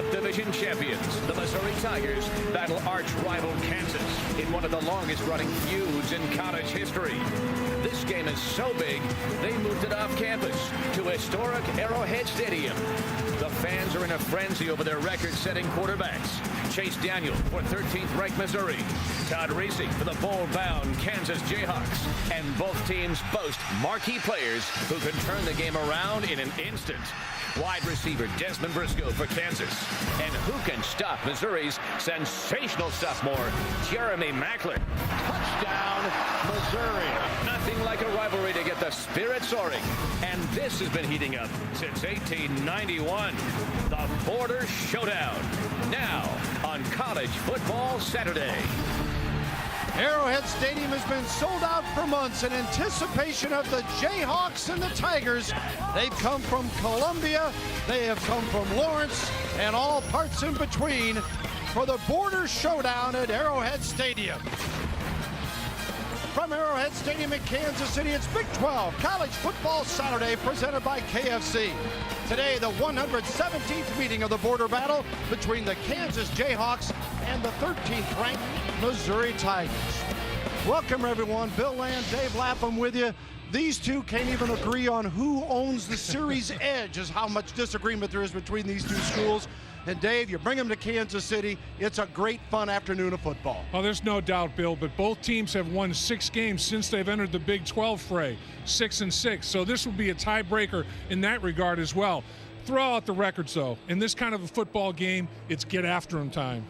North Division champions, the Missouri Tigers, battle arch-rival Kansas in one of the longest-running feuds in college history. This game is so big, they moved it off campus to historic Arrowhead Stadium. The fans are in a frenzy over their record-setting quarterbacks. Chase Daniel for 13th-ranked Missouri. Todd Reesing for the bowl-bound Kansas Jayhawks. And both teams boast marquee players who can turn the game around in an instant. Wide receiver Desmond Briscoe for Kansas. And who can stop Missouri's sensational sophomore, Jeremy Macklin? Touchdown, Missouri. Nothing like a rivalry to get the spirit soaring. And this has been heating up since 1891. The Border Showdown. Now on College Football Saturday. Arrowhead Stadium has been sold out for months in anticipation of the Jayhawks and the Tigers. They've come from Columbia, they have come from Lawrence, and all parts in between for the Border Showdown at Arrowhead Stadium. From Arrowhead Stadium in Kansas City, it's Big 12 College Football Saturday presented by KFC. Today, the 117th meeting of the border battle between the Kansas Jayhawks and the 13th-ranked Missouri Tigers. Welcome, everyone. Bill Land, Dave Lapham with you. These two can't even agree on who owns the series edge, is how much disagreement there is between these two schools. And Dave, you bring them to Kansas City, it's a great fun afternoon of football. Well, there's no doubt, Bill, but both teams have won 6 games since they've entered the Big 12 fray, 6-6. So this will be a tiebreaker in that regard as well. Throw out the records, though. In this kind of a football game, it's get after them time.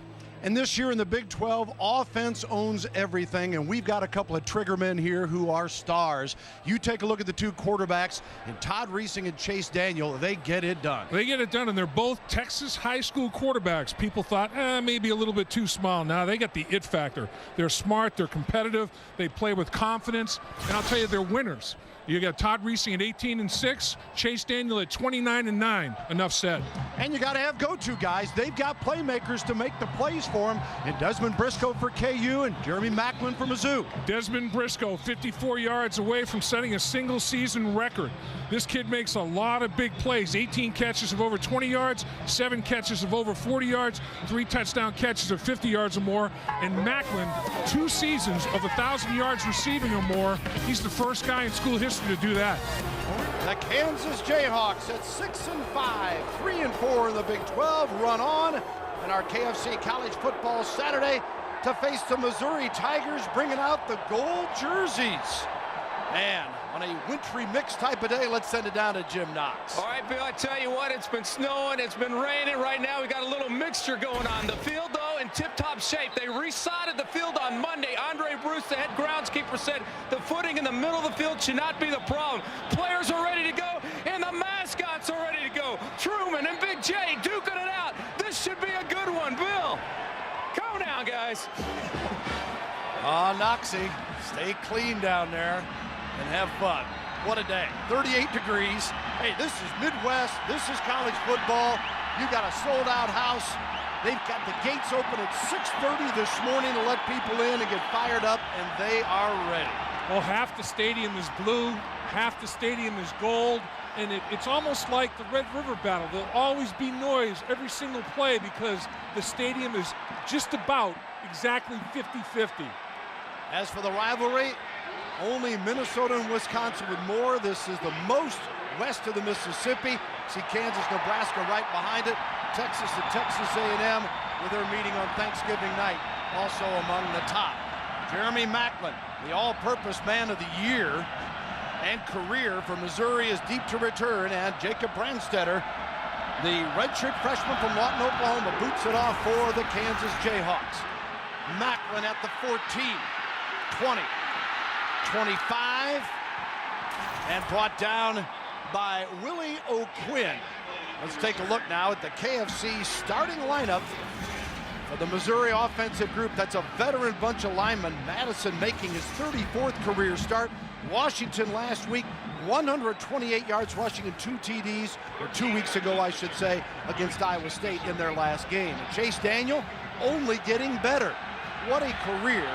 And this year in the Big 12, offense owns everything, and we've got a couple of trigger men here who are stars. You take a look at the two quarterbacks, and Todd Reesing and Chase Daniel, they get it done. They get it done, and they're both Texas high school quarterbacks. People thought, maybe a little bit too small. Now they got the it factor. They're smart, they're competitive, they play with confidence, and I'll tell you, they're winners. You got Todd Reesing at 18-6, Chase Daniel at 29-9. Enough said. And you got to have go-to guys. They've got playmakers to make the plays for them. And Desmond Briscoe for KU and Jeremy Macklin for Mizzou. Desmond Briscoe, 54 yards away from setting a single-season record. This kid makes a lot of big plays. 18 catches of over 20 yards, 7 catches of over 40 yards, 3 touchdown catches of 50 yards or more. And Macklin, 2 seasons of 1,000 yards receiving or more. He's the first guy in school history to do that. The Kansas Jayhawks at 6-5, 3-4 in the Big 12 run on. And our KFC College Football Saturday to face the Missouri Tigers, bringing out the gold jerseys. Man, on a wintry mix type of day, let's send it down to Jim Knox. All right, Bill, I tell you what, it's been snowing, it's been raining. Right now, we got a little mixture going on. The field, though, in tip-top shape. They resodded the field on Monday. Andre Bruce, the head groundskeeper, said the footing in the middle of the field should not be the problem. Players are ready to go, and the mascots are ready to go. Truman and Big J duking it out. This should be a good one, Bill. Come down, guys. Knoxy, stay clean down there and have fun. What a day. 38 degrees. Hey, this is Midwest. This is college football. You got a sold-out house. They've got the gates open at 6:30 this morning to let people in and get fired up, and they are ready. Well, half the stadium is blue, half the stadium is gold, and it's almost like the Red River battle. There'll always be noise every single play because the stadium is just about exactly 50-50. As for the rivalry, only Minnesota and Wisconsin with more. This is the most west of the Mississippi. See Kansas, Nebraska right behind it. Texas and Texas A&M with their meeting on Thanksgiving night, also among the top. Jeremy Macklin, the all-purpose man of the year and career for Missouri, is deep to return, and Jacob Brandstetter, the redshirt freshman from Lawton, Oklahoma, boots it off for the Kansas Jayhawks. Macklin at the 14, 20, 25, and brought down by Willie O'Quinn. Let's take a look now at the KFC starting lineup for the Missouri offensive group. That's a veteran bunch of linemen. Madison making his 34th career start. Washington last week, 128 yards rushing and 2 TDs, or 2 weeks ago, I should say, against Iowa State in their last game. And Chase Daniel only getting better. What a career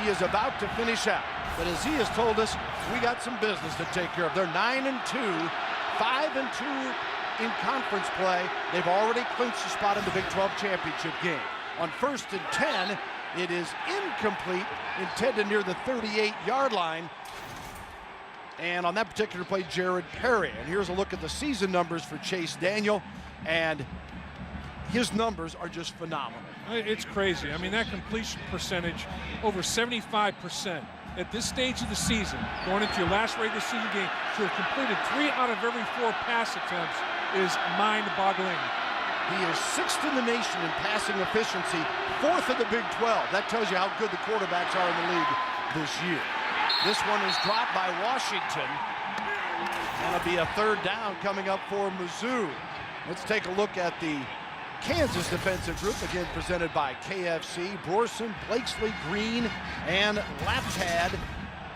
he is about to finish out. But as he has told us, we got some business to take care of. They're 9-2, 5-2 in conference play. They've already clinched a spot in the Big 12 championship game. On 1st and 10, it is incomplete, intended near the 38-yard line. And on that particular play, Jared Perry. And here's a look at the season numbers for Chase Daniel, and his numbers are just phenomenal. It's crazy. I mean, that completion percentage, over 75%. At this stage of the season, going into your last regular season game, to have completed 3 out of every 4 pass attempts is mind-boggling. He is 6th in the nation in passing efficiency, 4th in the Big 12. That tells you how good the quarterbacks are in the league this year. This one is dropped by Washington. That'll be a 3rd down coming up for Mizzou. Let's take a look at the Kansas defensive group, again presented by KFC. Borson, Blakesley, Green, and Laptad.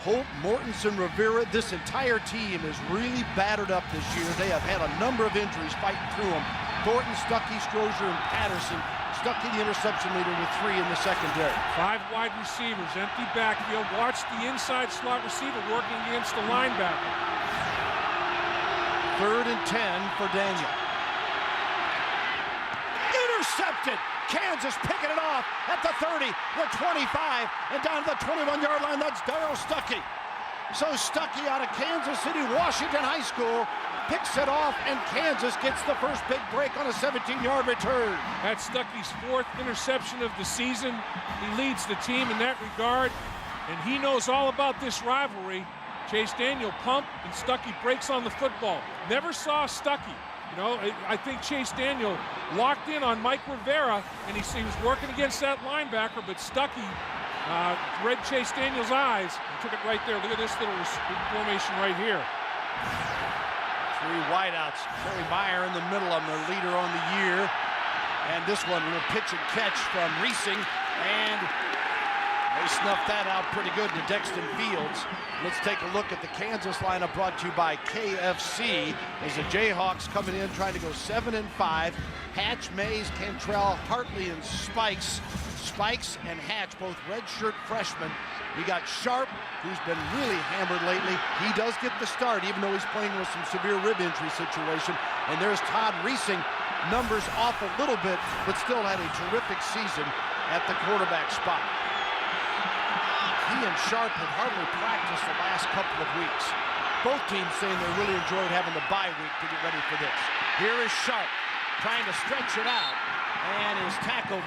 Holt, Mortensen, Rivera. This entire team is really battered up this year. They have had a number of injuries fighting through them. Thornton, Stuckey, Strozier, and Patterson. Stuckey, the interception leader, with 3 in the secondary. 5 wide receivers, empty backfield. Watch the inside slot receiver working against the linebacker. 3rd and 10 for Daniel. Intercepted. Kansas picking it off at the 30, the 25, and down to the 21-yard line. That's Darryl Stuckey. So Stuckey out of Kansas City, Washington High School, picks it off, and Kansas gets the first big break on a 17-yard return. That's Stuckey's 4th interception of the season. He leads the team in that regard, and he knows all about this rivalry. Chase Daniel pump, and Stuckey breaks on the football. Never saw Stuckey. You know, I think Chase Daniel locked in on Mike Rivera, and he was working against that linebacker, but Stuckey read Chase Daniel's eyes and took it right there. Look at this little formation right here. 3 wideouts. Corey Meyer in the middle of them, their leader on the year. And this one, a little pitch and catch from Reesing, and they snuffed that out pretty good to Dexton Fields. Let's take a look at the Kansas lineup brought to you by KFC as the Jayhawks coming in trying to go 7-5. Hatch, Mays, Cantrell, Hartley, and Spikes. Spikes and Hatch, both redshirt freshmen. We got Sharp, who's been really hammered lately. He does get the start, even though he's playing with some severe rib injury situation. And there's Todd Reesing, numbers off a little bit, but still had a terrific season at the quarterback spot. He and Sharp have hardly practiced the last couple of weeks. Both teams saying they really enjoyed having the bye week to get ready for this. Here is Sharp trying to stretch it out and is tackled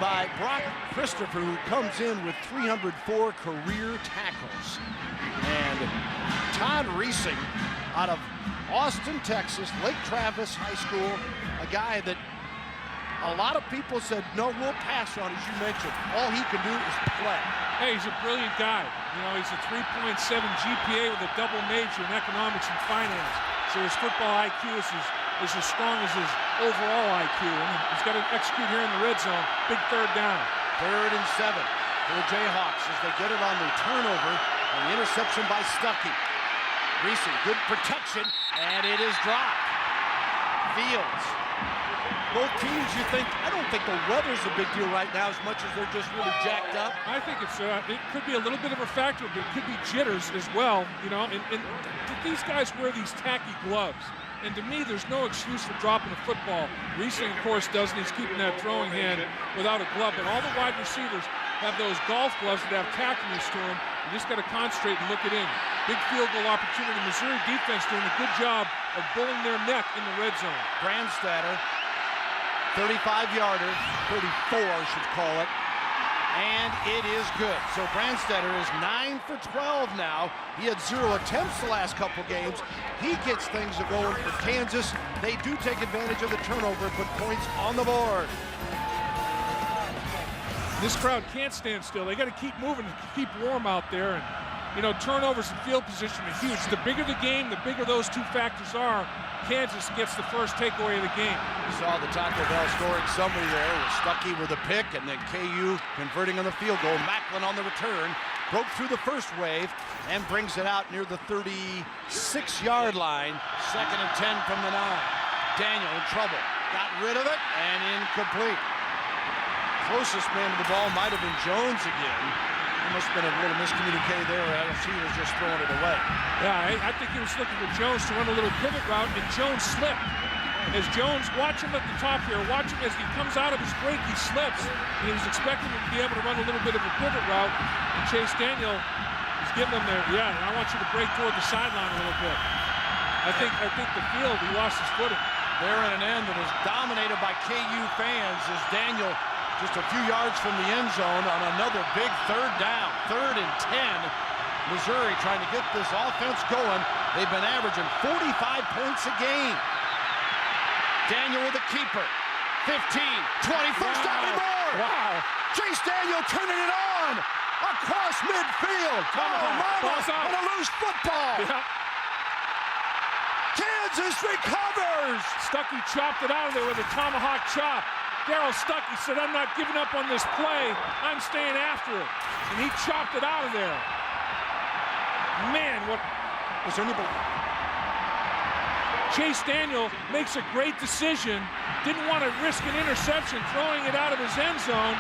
by Brock Christopher, who comes in with 304 career tackles. And Todd Reesing out of Austin, Texas, Lake Travis High School, a guy that a lot of people said, no, we'll pass on, as you mentioned. All he can do is play. Hey, he's a brilliant guy. You know, he's a 3.7 GPA with a double major in economics and finance. So his football IQ is as strong as his overall IQ. And he's got to execute here in the red zone. Big 3rd down. 3rd and 7 for the Jayhawks as they get it on the turnover and the interception by Stuckey. Reesing, good protection, and it is dropped. Fields. Both teams, you think, I don't think the weather's a big deal right now as much as they're just really jacked up. I think it could be a little bit of a factor, but it could be jitters as well, you know, and these guys wear these tacky gloves. And to me, there's no excuse for dropping a football. Reesing, of course, doesn't. He's keeping that throwing hand without a glove. But all the wide receivers have those golf gloves that have tackiness to them. You just got to concentrate and look it in. Big field goal opportunity. Missouri defense doing a good job of bullying their neck in the red zone. Brandstatter, 35-yarder, 34 I should call it, and it is good. So Brandstatter is 9 for 12 now. He had 0 attempts the last couple games. He gets things going for Kansas. They do take advantage of the turnover and put points on the board. This crowd can't stand still. They got to keep moving, keep warm out there. And, you know, turnovers and field position are huge. The bigger the game, the bigger those two factors are. Kansas gets the first takeaway of the game. You saw the Taco Bell scoring summary there with Stuckey with a pick, and then KU converting on the field goal. Macklin on the return, broke through the first wave and brings it out near the 36-yard line. 2nd and 10 from the 9. Daniel in trouble. Got rid of it and incomplete. Closest man to the ball might have been Jones again. There must have been a little miscommunique there. I don't see he was just throwing it away. Yeah, I think he was looking for Jones to run a little pivot route, and Jones slipped. as Jones, watch him at the top here. Watch him as he comes out of his break, he slips. And he was expecting him to be able to run a little bit of a pivot route. And Chase Daniel is giving him there. Yeah, I want you to break toward the sideline a little bit. I think the field, he lost his footing. They're in an end that is dominated by KU fans as Daniel just a few yards from the end zone on another big third down. 3rd and 10. Missouri trying to get this offense going. They've been averaging 45 points a game. Daniel with the keeper. 15, 20, first down and more. Wow. Chase Daniel turning it on across midfield. And a loose football. Yeah. Kansas recovers. Stuckey chopped it out of there with a tomahawk chop. Darryl Stuckey said, I'm not giving up on this play. I'm staying after it. And he chopped it out of there. Man, what was there anybody? Chase Daniel makes a great decision. Didn't want to risk an interception throwing it out of his end zone.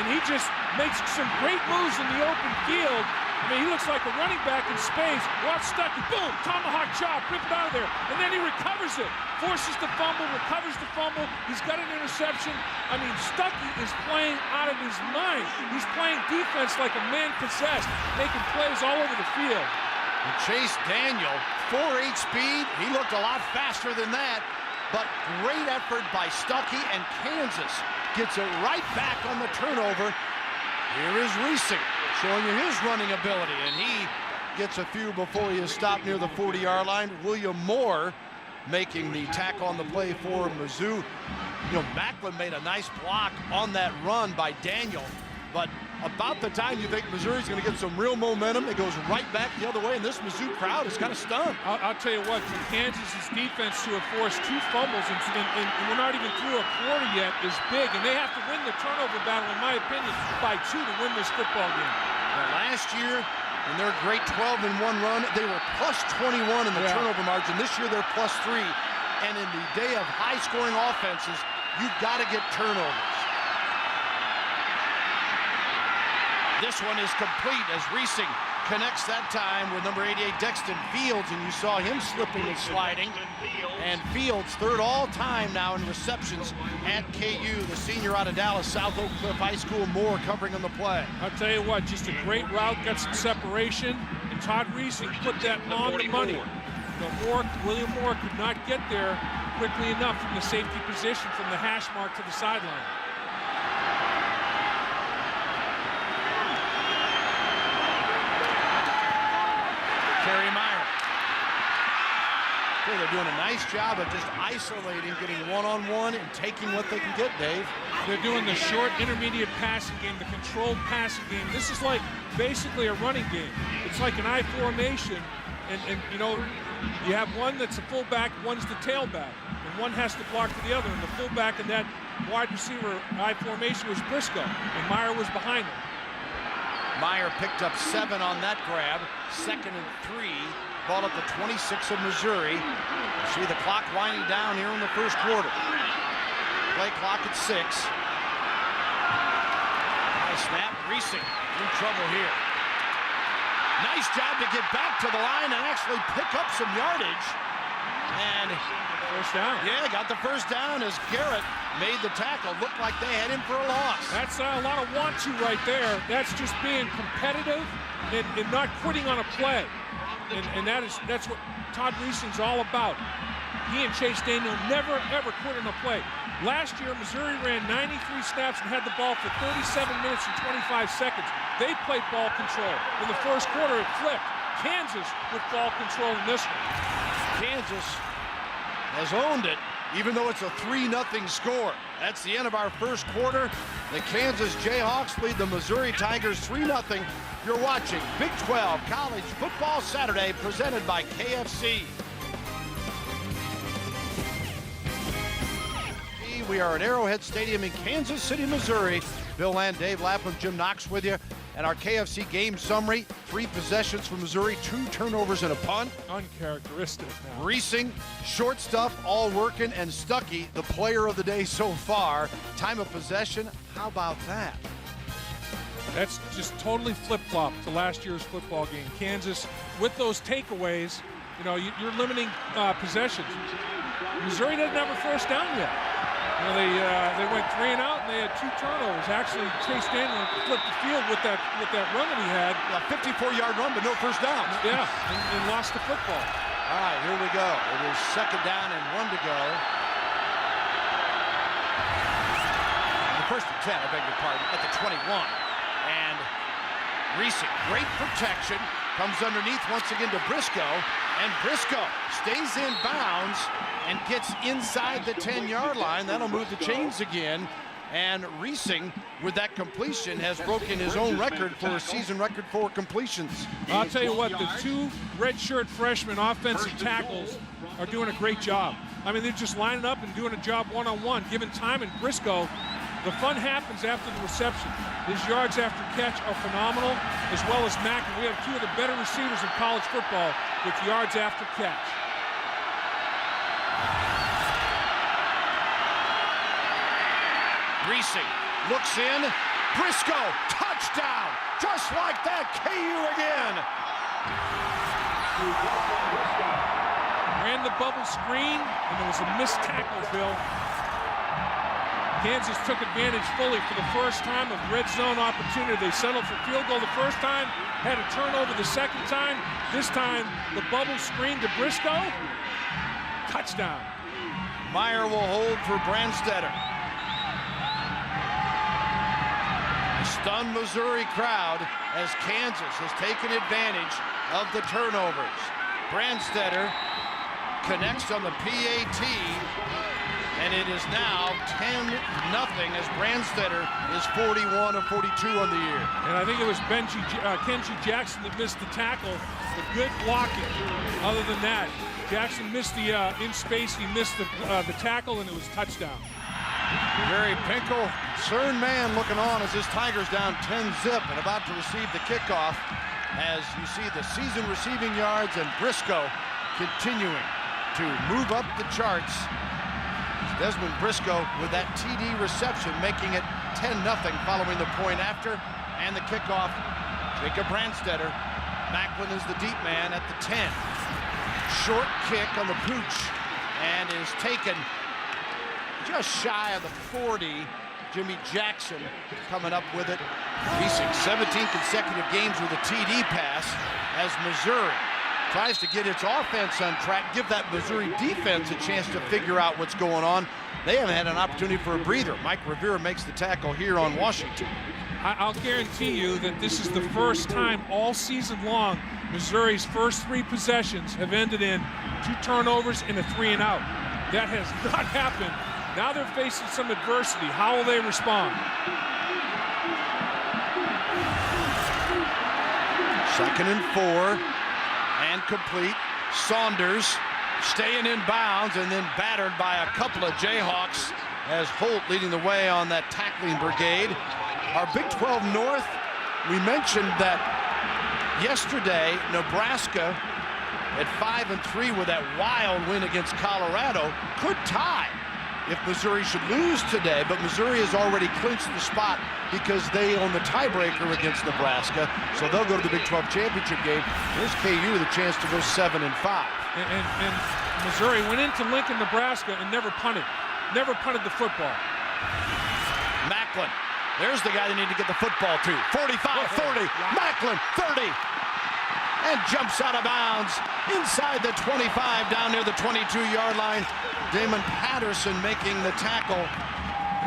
And he just makes some great moves in the open field. I mean, he looks like a running back in space. Watch Stuckey, boom, tomahawk chop, rip it out of there. And then he recovers it. Forces the fumble, recovers the fumble. He's got an interception. I mean, Stuckey is playing out of his mind. He's playing defense like a man possessed, making plays all over the field. And Chase Daniel, 4.8 speed. He looked a lot faster than that. But great effort by Stuckey, and Kansas gets it right back on the turnover. Here is Reesing showing you his running ability, and he gets a few before he is stopped near the 40-yard line. William Moore making the tackle on the play for Mizzou. You know, Macklin made a nice block on that run by Daniel, but about the time you think Missouri's going to get some real momentum, it goes right back the other way, and this Mizzou crowd is kind of stunned. I'll tell you what, for Kansas's defense to have forced 2 fumbles and we're not even through a quarter yet is big, and they have to win the turnover battle, in my opinion, by 2 to win this football game. Now, last year, in their great 12-1 run, they were plus 21 in the turnover margin. This year, they're plus 3. And in the day of high-scoring offenses, you've got to get turnovers. This one is complete as Reesing connects that time with number 88, Dexton Fields, and you saw him slipping and sliding. And Fields, 3rd all-time now in receptions at KU, the senior out of Dallas, South Oak Cliff High School. Moore covering on the play. I'll tell you what, just a great route, got some separation, and Todd Reesing put that on the money. William Moore could not get there quickly enough from the safety position from the hash mark to the sideline. Kerry Meyer. Okay, they're doing a nice job of just isolating, getting one-on-one and taking what they can get, Dave. They're doing the short intermediate passing game, the controlled passing game. This is like basically a running game. It's like an I formation, and you know, you have one that's a fullback, one's the tailback, and one has to block to the other, and the fullback in that wide receiver I formation was Briscoe, and Meyer was behind him. Meyer picked up 7 on that grab. 2nd and 3. Ball at the 26 of Missouri. You see the clock winding down here in the first quarter. Play clock at 6. High snap. Reesing in trouble here. Nice job to get back to the line and actually pick up some yardage. And first down. Yeah, got the first down as Garrett made the tackle. Looked like they had him for a loss. That's a lot of want-to right there. That's just being competitive and not quitting on a play. And that's what Todd Reesing's all about. He and Chase Daniel never, ever quit on a play. Last year, Missouri ran 93 snaps and had the ball for 37 minutes and 25 seconds. They played ball control. In the first quarter, it flipped. Kansas with ball control in this one. Kansas has owned it, even though it's a 3-0 score. That's the end of our first quarter. The Kansas Jayhawks lead the Missouri Tigers 3-0. You're watching Big 12 College Football Saturday, presented by KFC. We are at Arrowhead Stadium in Kansas City, Missouri. Bill Land, Dave Lapham, Jim Knox with you. And our KFC game summary: 3 possessions for Missouri, 2 turnovers and a punt. Uncharacteristic now. Reesing, short stuff, all working, and Stuckey, the player of the day so far. Time of possession, how about that? That's just totally flip-flop to last year's football game. Kansas, with those takeaways, you know, you're limiting possessions. Missouri doesn't have a first down yet. You know, they went 3 and out, and they had 2 turnovers. Actually, Chase Daniel flipped the field with that run that he had. A 54-yard run, but no first down. Yeah, and lost the football. All right, here we go. It is 2nd down and 1 to go. The 1st and 10, I beg your pardon, at the 21. And Reesing, great protection, comes underneath once again to Briscoe, and Briscoe stays in bounds and gets inside the 10-yard line. That'll move the chains again. And Reesing, with that completion, has broken his own record for a season record for completions. I'll tell you what, the 2 redshirt freshman offensive tackles are doing a great job. I mean, they're just lining up and doing a job one-on-one, giving time. And Briscoe, the fun happens after the reception. His yards after catch are phenomenal, as well as Mack. And we have 2 of the better receivers in college football with yards after catch. Reesing looks in. Briscoe, touchdown! Just like that, KU again. Ran the bubble screen, and there was a missed tackle, Bill. Kansas took advantage fully for the first time of red zone opportunity. They settled for field goal the first time, had a turnover the second time. This time, the bubble screen to Briscoe. Touchdown. Meyer will hold for Brandstetter. Stunned Missouri crowd as Kansas has taken advantage of the turnovers. Brandstetter connects on the PAT, and it is now 10-0 as Brandstetter is 41 of 42 on the year. And I think it was Kenji Jackson that missed the tackle. The good blocking. Other than that, Jackson missed the in space. He missed the tackle, and it was touchdown. Jerry Pinkel, concerned man, looking on as this Tigers down 10-0 and about to receive the kickoff. As you see the season receiving yards, and Briscoe continuing to move up the charts. Desmond Briscoe with that TD reception, making it 10-0 following the point after. And the kickoff, Jacob Brandstetter. Macklin is the deep man at the 10. Short kick on the pooch, and is taken just shy of the 40. Jimmy Jackson coming up with it. Reesing 17 consecutive games with a TD pass as Missouri tries to get its offense on track, give that Missouri defense a chance to figure out what's going on. They haven't had an opportunity for a breather. Mike Rivera makes the tackle here on Washington. I'll guarantee you that this is the first time all season long Missouri's first 3 possessions have ended in 2 turnovers and a 3 and out. That has not happened. Now they're facing some adversity. How will they respond? 2nd and 4, and complete. Saunders staying in bounds and then battered by a couple of Jayhawks as Holt leading the way on that tackling brigade. Our Big 12 North, we mentioned that yesterday Nebraska at 5-3 with that wild win against Colorado could tie if Missouri should lose today, but Missouri has already clinched the spot because they own the tiebreaker against Nebraska, so they'll go to the Big 12 championship game. There's KU with a chance to go 7-5. And Missouri went into Lincoln, Nebraska, and never punted the football. Macklin, there's the guy they need to get the football to. 45-40, Macklin 30, and jumps out of bounds inside the 25 down near the 22-yard line. Damon Patterson making the tackle.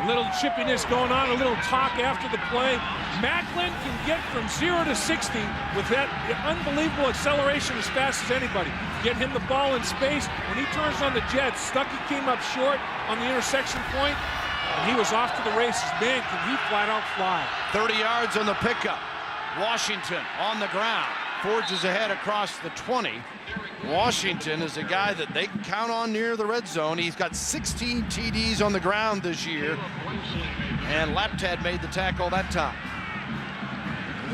A little chippiness going on, a little talk after the play. Macklin can get from 0 to 60 with that unbelievable acceleration as fast as anybody. Get him the ball in space. When he turns on the jet, Stuckey came up short on the intersection point, and he was off to the races. Man, can he flat out fly. 30 yards on the pickup. Washington on the ground. Forges ahead across the 20. Washington is a guy that they can count on near the red zone. He's got 16 TDs on the ground this year, and Laptad made the tackle that time.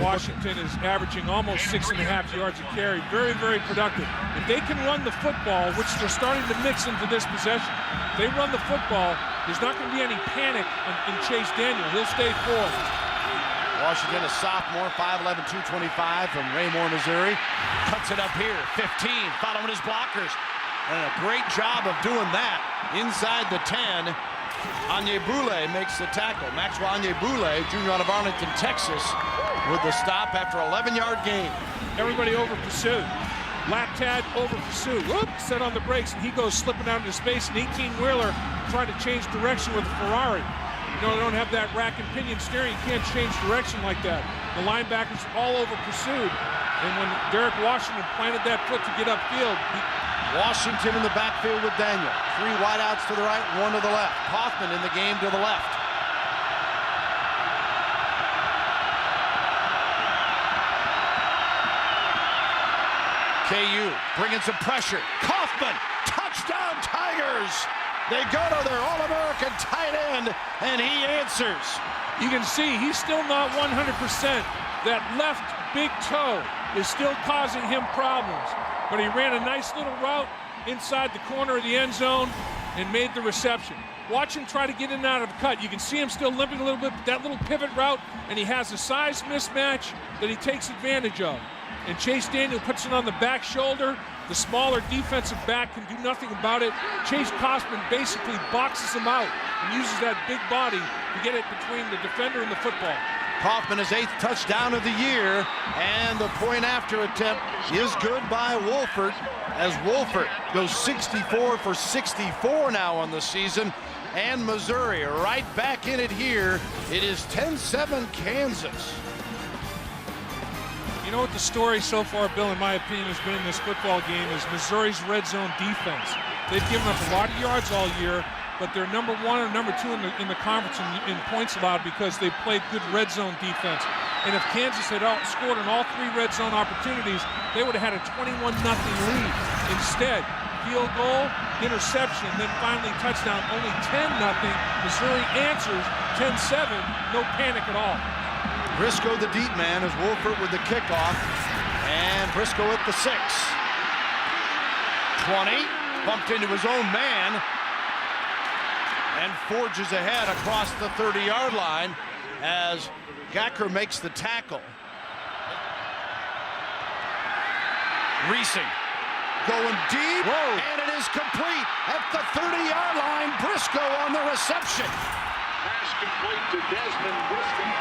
Washington is averaging almost 6.5 yards a carry. Very, very productive. If they can run the football, which they're starting to mix into this possession, if they run the football, there's not going to be any panic in Chase Daniel. He'll stay forward. Washington, a sophomore, 5'11", 225 from Raymore, Missouri. Cuts it up here, 15, following his blockers. And a great job of doing that inside the 10. Anyebule makes the tackle. Maxwell Anyebule, junior out of Arlington, Texas, with the stop after 11-yard gain. Everybody over pursuit. Lap Tad over pursuit. Whoop, set on the brakes, and he goes slipping out into space. An 18-wheeler trying to change direction with a Ferrari. You know, they don't have that rack and pinion steering. You can't change direction like that. The linebackers all over pursued. And when Derek Washington planted that foot to get upfield, Washington in the backfield with Daniel. 3 wideouts to the right, 1 to the left. Kaufman in the game to the left. KU bringing some pressure. Kaufman, touchdown Tigers! They go to their All-American tight end, and he answers. you can see he's still not 100%. That left big toe is still causing him problems. But he ran a nice little route inside the corner of the end zone and made the reception. Watch him try to get in and out of the cut. You can see him still limping a little bit, but that little pivot route, and he has a size mismatch that he takes advantage of. And Chase Daniel puts it on the back shoulder. The smaller defensive back can do nothing about it. Chase Kaufman basically boxes him out and uses that big body to get it between the defender and the football. Kaufman, his 8th touchdown of the year, and the point after attempt is good by Wolford, as Wolford goes 64 for 64 now on the season. And Missouri right back in it here. It is 10-7 Kansas. You know what the story so far, Bill, in my opinion, has been in this football game is Missouri's red zone defense. They've given up a lot of yards all year, but they're number 1 or number 2 in the conference in points allowed because they played good red zone defense. And if Kansas had scored on all 3 red zone opportunities, they would have had a 21-0 lead. Instead, field goal, interception, then finally touchdown, only 10-0. Missouri answers 10-7, no panic at all. Briscoe the deep man as Wolford with the kickoff, and Briscoe at the 6. 20, bumped into his own man, and forges ahead across the 30-yard line as Gacker makes the tackle. Reesing going deep, and it is complete at the 30-yard line. Briscoe on the reception. Pass complete to Desmond Briscoe.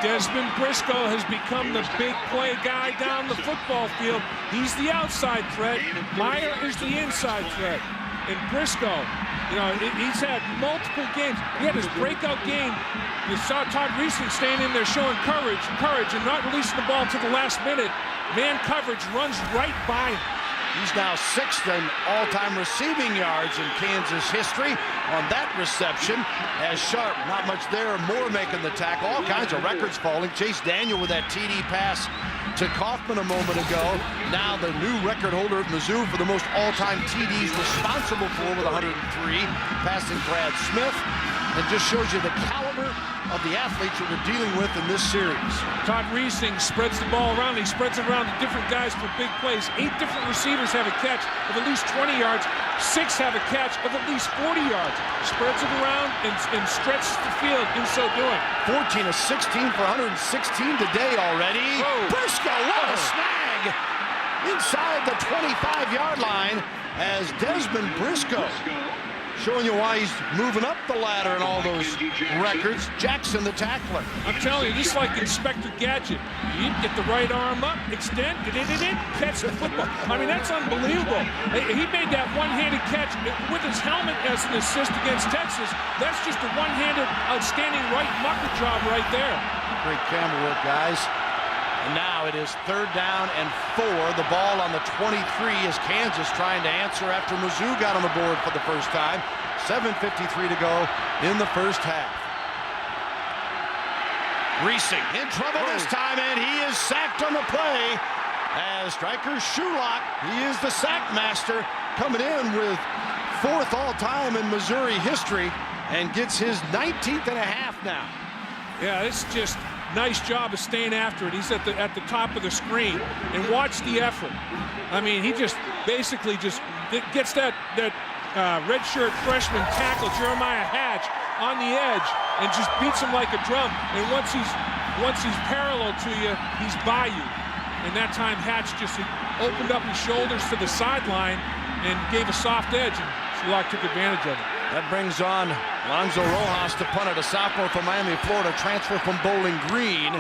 Desmond Briscoe has become the big play guy down the football field. He's the outside threat. Meyer is the inside threat. And Briscoe, you know, he's had multiple games. He had his breakout game. You saw Todd Reesing staying in there showing courage, and not releasing the ball to the last minute. Man coverage runs right by him. He's now 6th in all-time receiving yards in Kansas history on that reception. As Sharp, not much there, Moore making the tackle. All kinds of records falling. Chase Daniel with that TD pass to Kaufman a moment ago. Now the new record holder of Mizzou for the most all-time TDs responsible for with 103, passing Brad Smith. And just shows you the caliber of the athletes that we're dealing with in this series. Todd Reesing spreads the ball around. He spreads it around to different guys for big plays. 8 different receivers have a catch of at least 20 yards. 6 have a catch of at least 40 yards. Spreads it around and stretches the field in so doing. 14 of 16 for 116 today already. Whoa. Briscoe, what a snag! Inside the 25-yard line as Desmond Briscoe, showing you why he's moving up the ladder in all those records. Jackson, the tackler. I'm telling you, just like Inspector Gadget. You get the right arm up, extend, catch the football. I mean, that's unbelievable. He made that one-handed catch with his helmet as an assist against Texas. That's just a one-handed, outstanding right mucker job right there. Great camera work, guys. And now it is 3rd down and 4. The ball on the 23 is Kansas trying to answer after Mizzou got on the board for the first time. 7:53 to go in the first half. Reesing in trouble this time, and he is sacked on the play as striker Shulock, he is the sack master, coming in with 4th all-time in Missouri history and gets his 19th and a half now. Yeah, it's just nice job of staying after it. He's at the top of the screen, and watch the effort. I mean, he just basically just gets that redshirt freshman tackle Jeremiah Hatch on the edge and just beats him like a drum. And once he's parallel to you, he's by you. And that time Hatch just opened up his shoulders to the sideline and gave a soft edge, and Shulak took advantage of it. That brings on Lonzo Rojas to punt it, a sophomore from Miami, Florida, transfer from Bowling Green,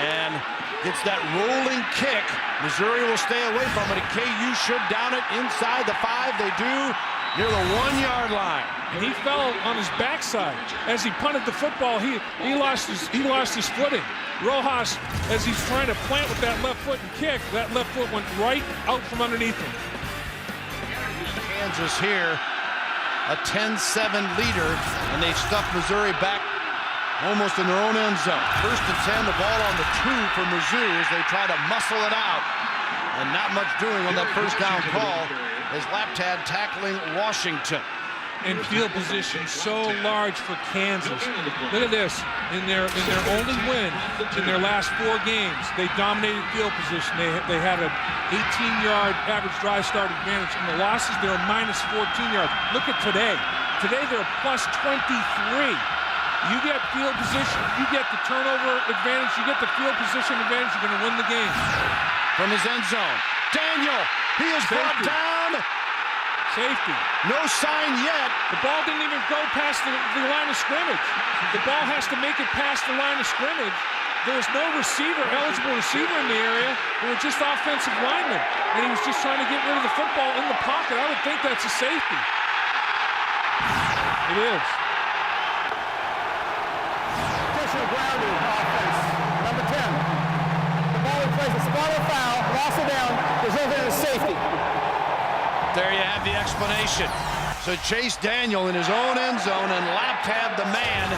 and gets that rolling kick. Missouri will stay away from it, and KU should down it inside the 5. They do, near the 1-yard line. And he fell on his backside as he punted the football. He lost his footing. Rojas, as he's trying to plant with that left foot and kick, that left foot went right out from underneath him. Kansas here, a 10-7 leader, and they've stuffed Missouri back almost in their own end zone. 1st and 10, the ball on the 2 for Mizzou as they try to muscle it out. And not much doing on that first down call as Laptad tackling Washington. And field position so large for Kansas. Look at this. In their only win in their last 4 games, they dominated field position. They had an 18-yard average drive start advantage. In the losses, they were minus 14 yards. Look at today. Today, they're plus 23. You get field position, you get the turnover advantage, you get the field position advantage, you're going to win the game. From his end zone, Daniel, he is brought down. Safety. No sign yet. The ball didn't even go past the line of scrimmage. The ball has to make it past the line of scrimmage. There was no eligible receiver in the area. They were just offensive linemen. And he was just trying to get rid of the football in the pocket. I would think that's a safety. It is. Grounded offense, number 10. The ball plays a spot foul, loss of down, resulting in a safety. There you have the explanation. So Chase Daniel in his own end zone, and Laptab, the man,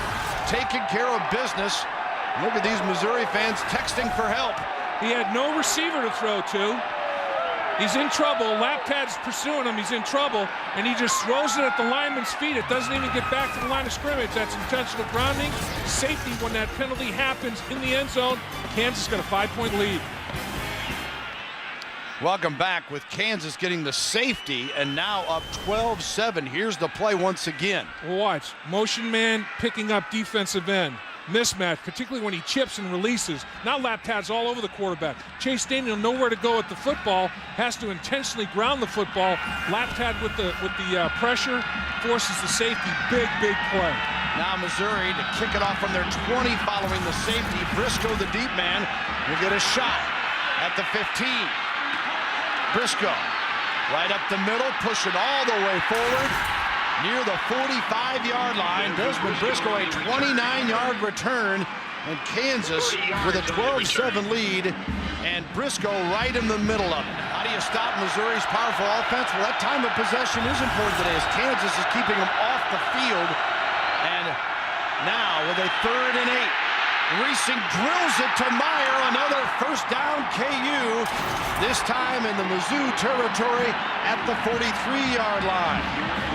taking care of business. Look at these Missouri fans texting for help. He had no receiver to throw to. He's in trouble. Laptad's pursuing him. He's in trouble, and he just throws it at the lineman's feet. It doesn't even get back to the line of scrimmage. That's intentional grounding. Safety when that penalty happens in the end zone. Kansas got a 5-point lead. Welcome back with Kansas getting the safety and now up 12-7. Here's the play once again. Watch. Motion man picking up defensive end. Mismatch, particularly when he chips and releases. Now Laptad's all over the quarterback. Chase Daniel nowhere to go at the football, has to intentionally ground the football. Laptad with the pressure forces the safety. Big play. Now Missouri to kick it off from their 20 following the safety. Briscoe, the deep man, will get a shot at the 15. Briscoe right up the middle, pushing all the way forward. Near the 45-yard line, Desmond Briscoe, a 29-yard return, and Kansas with a 12-7 lead, and Briscoe right in the middle of it. How do you stop Missouri's powerful offense? Well, that time of possession is important today as Kansas is keeping them off the field. And now with a 3rd and 8, Reesing drills it to Meyer, another first down KU, this time in the Mizzou territory at the 43-yard line.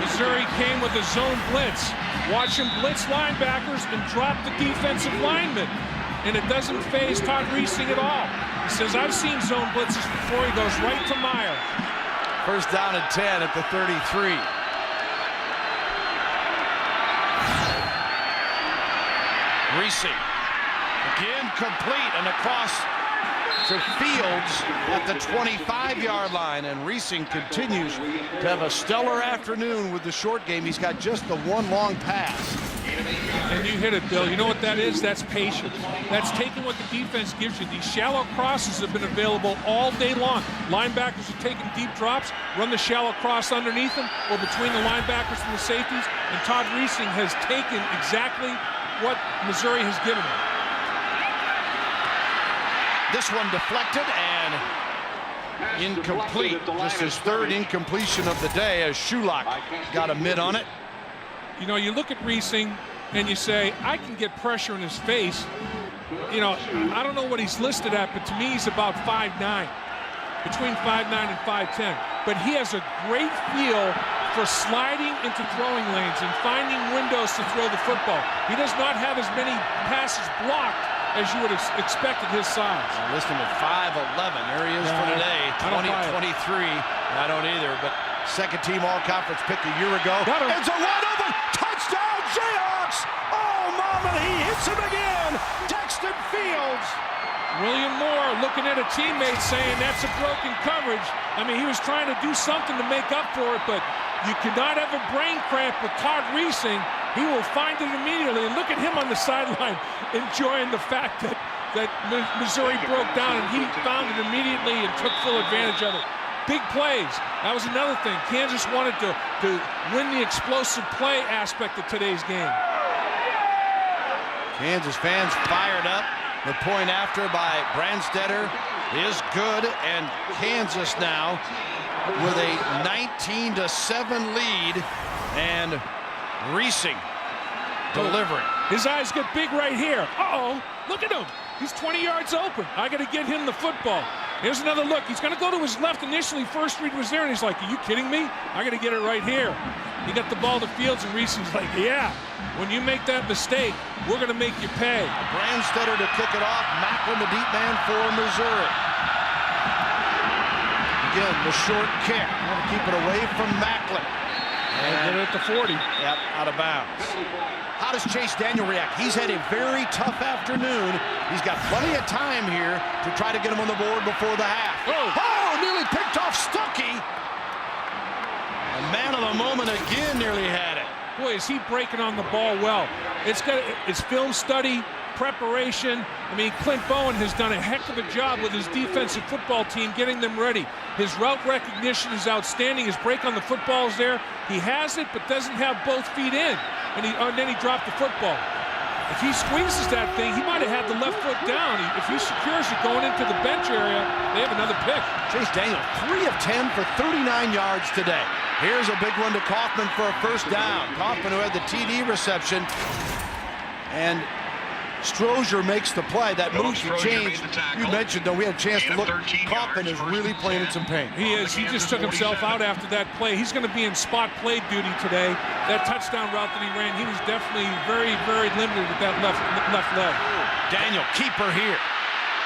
Missouri came with a zone blitz. Watch him blitz linebackers and drop the defensive linemen. And it doesn't faze Todd Reesing at all. He says, I've seen zone blitzes before. He goes right to Meyer. First down and 10 at the 33. Reesing. Again, complete and across to Fields at the 25-yard line. And Reesing continues to have a stellar afternoon with the short game. He's got just the one long pass. And you hit it, Bill. You know what that is? That's patience. That's taking what the defense gives you. These shallow crosses have been available all day long. Linebackers are taking deep drops, run the shallow cross underneath them or between the linebackers and the safeties. And Todd Reesing has taken exactly what Missouri has given him. This one deflected and incomplete. Just his 3rd incompletion of the day as Shulak got a mid on it. You know, you look at Reesing and you say, I can get pressure in his face. You know, I don't know what he's listed at, but to me he's about 5'9", between 5'9" and 5'10". But he has a great feel for sliding into throwing lanes and finding windows to throw the football. He does not have as many passes blocked as you would expect at his size. I listed him at 5'11". There he is for today, 20-23. I don't either, but second team all-conference pick a year ago. It's a wide open touchdown, Jayhawks! Oh, mama, he hits him again! Texton Fields! William Moore looking at a teammate saying that's a broken coverage. I mean, he was trying to do something to make up for it, but you cannot have a brain cramp with Todd Reesing. He will find it immediately. And look at him on the sideline enjoying the fact that Missouri broke down, and he found it immediately and took full advantage of it. Big plays. That was another thing. Kansas wanted to win the explosive play aspect of today's game. Kansas fans fired up. The point after by Brandstetter is good, and Kansas now with a 19-7 lead, and Reesing delivering. His eyes get big right here. Uh-oh, look at him. He's 20 yards open. I got to get him the football. Here's another look. He's going to go to his left initially. First read was there, and he's like, are you kidding me? I got to get it right here. He got the ball to Fields, and Reesing's like, yeah, when you make that mistake, we're going to make you pay. Brandstetter to kick it off. Macklin, the deep man for Missouri. Again, the short kick. Want to keep it away from Macklin. And at the 40. Yep, out of bounds. How does Chase Daniel react? He's had a very tough afternoon. He's got plenty of time here to try to get him on the board before the half. Oh, nearly picked off Stuckey. A man of the moment again nearly had it. Boy, is he breaking on the ball well. It's film study, preparation. I mean, Clint Bowen has done a heck of a job with his defensive football team getting them ready. His route recognition is outstanding. His break on the football is there. He has it, but doesn't have both feet in. And then he dropped the football. If he squeezes that thing, he might have had the left foot down. If he secures it going into the bench area, they have another pick. Chase Daniel, 3 of 10 for 39 yards today. Here's a big one to Kaufman for a first down. Kaufman, who had the TD reception, and Strozier makes the play. That moves the change. You mentioned, though, we had a chance to look. Kaufman is really playing in some pain. He is. He just took himself out after that play. He's going to be in spot play duty today. That touchdown route that he ran, he was definitely very, very limited with that left leg. Daniel, keeper here.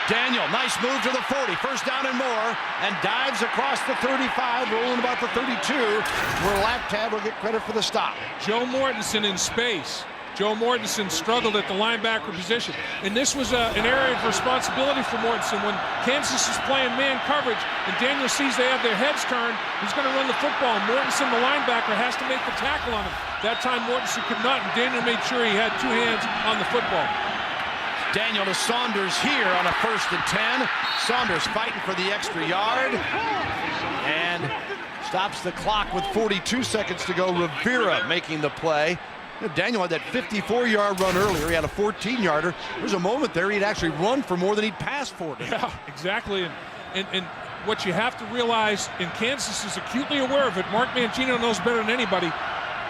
Daniel, nice move to the 40. First down and more, and dives across the 35, rolling about the 32, where Laptab will get credit for the stop. Joe Mortensen in space. Joe Mortensen struggled at the linebacker position. And this was an area of responsibility for Mortensen. When Kansas is playing man coverage and Daniel sees they have their heads turned, he's going to run the football. Mortensen, the linebacker, has to make the tackle on him. That time Mortensen could not, and Daniel made sure he had 2 hands on the football. Daniel to Saunders here on a 1st and 10. Saunders fighting for the extra yard. And stops the clock with 42 seconds to go. Rivera making the play. Daniel had that 54-yard run earlier. He had a 14-yarder. There's a moment there he'd actually run for more than he'd pass for. Yeah, exactly. And what you have to realize, and Kansas is acutely aware of it, Mark Mangino knows better than anybody,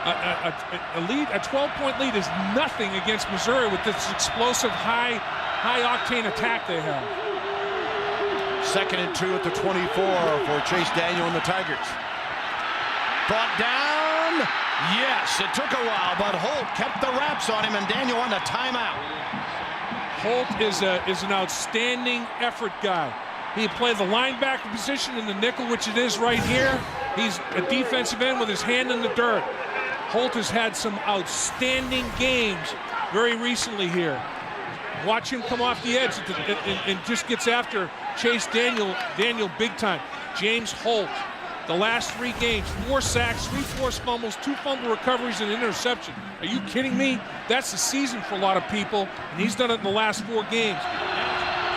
a 12-point lead is nothing against Missouri with this explosive, high-octane attack they have. 2nd and 2 at the 24 for Chase Daniel and the Tigers. Brought down. Yes, it took a while, but Holt kept the wraps on him, and Daniel on the timeout. Holt is an outstanding effort guy. He played the linebacker position in the nickel, which it is right here. He's a defensive end with his hand in the dirt. Holt has had some outstanding games very recently here. Watch him come off the edge and just gets after Chase Daniel big time. James Holt, the last 3 games, 4 sacks, 3 forced fumbles, 2 fumble recoveries, and an interception. Are you kidding me? That's the season for a lot of people, and he's done it in the last 4 games.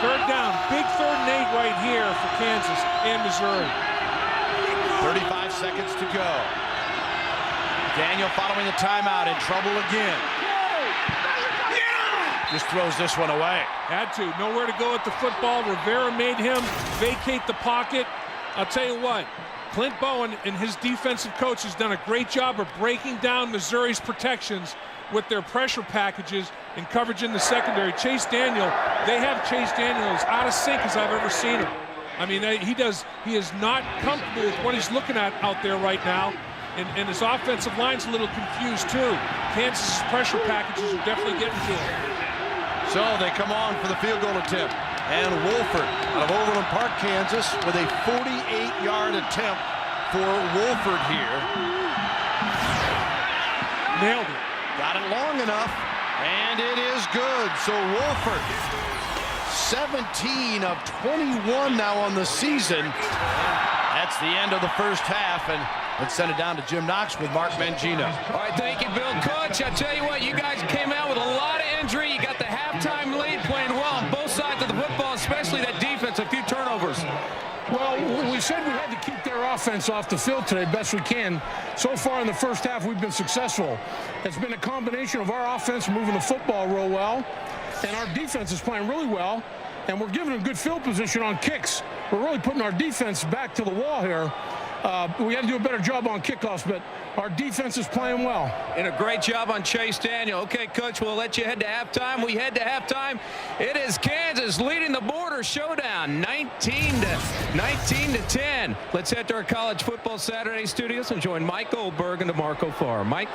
3rd down, big 3rd and 8 right here for Kansas and Missouri. 35 seconds to go. Daniel following the timeout, in trouble again. Just throws this one away. Had to. Nowhere to go at the football. Rivera made him vacate the pocket. I'll tell you what, Clint Bowen and his defensive coach has done a great job of breaking down Missouri's protections with their pressure packages and coverage in the secondary. Chase Daniel, they have Chase Daniel as out of sync as I've ever seen him. I mean, he is not comfortable with what he's looking at out there right now. And his offensive line's a little confused too. Kansas' pressure packages are definitely getting to him. So they come on for the field goal attempt. And Wolford out of Overland Park, Kansas, with a 48-yard attempt for Wolford here. Nailed it. Got it long enough, and it is good. So Wolford, 17 of 21 now on the season. That's the end of the first half, and let's send it down to Jim Knox with Mark Mangino. All right, thank you, Bill. Coach, I tell you what, you guys came out with a lot of injury. You got the halftime lead, playing well on both sides of the football, especially that defense, a few turnovers. Well, we said we had to keep their offense off the field today best we can. So far in the first half, we've been successful. It's been a combination of our offense moving the football real well, and our defense is playing really well, and we're giving them good field position on kicks. We're really putting our defense back to the wall here. We got to do a better job on kickoffs, but our defense is playing well. And a great job on Chase Daniel. Okay, Coach, we'll let you head to halftime. We head to halftime. It is Kansas leading the Border Showdown, 19-10. Let's head to our College Football Saturday studios and join Mike Goldberg and DeMarco Farr. Mike?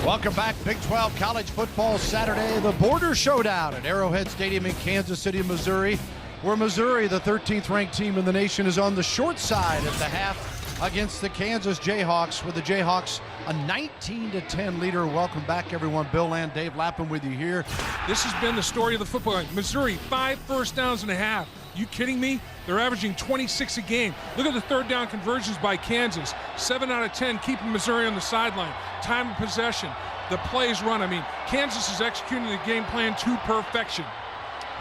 Welcome back, Big 12 College Football Saturday, the Border Showdown at Arrowhead Stadium in Kansas City, Missouri, where Missouri, the 13th ranked team in the nation, is on the short side at the half against the Kansas Jayhawks, with the Jayhawks a 19-10 leader. Welcome back, everyone. Bill and Dave Lapham with you here. This has been the story of the football game. Missouri, 5 first downs and a half. You kidding me? They're averaging 26 a game. Look at the third down conversions by Kansas. 7 out of 10 keeping Missouri on the sideline. Time of possession, the plays run. I mean, Kansas is executing the game plan to perfection.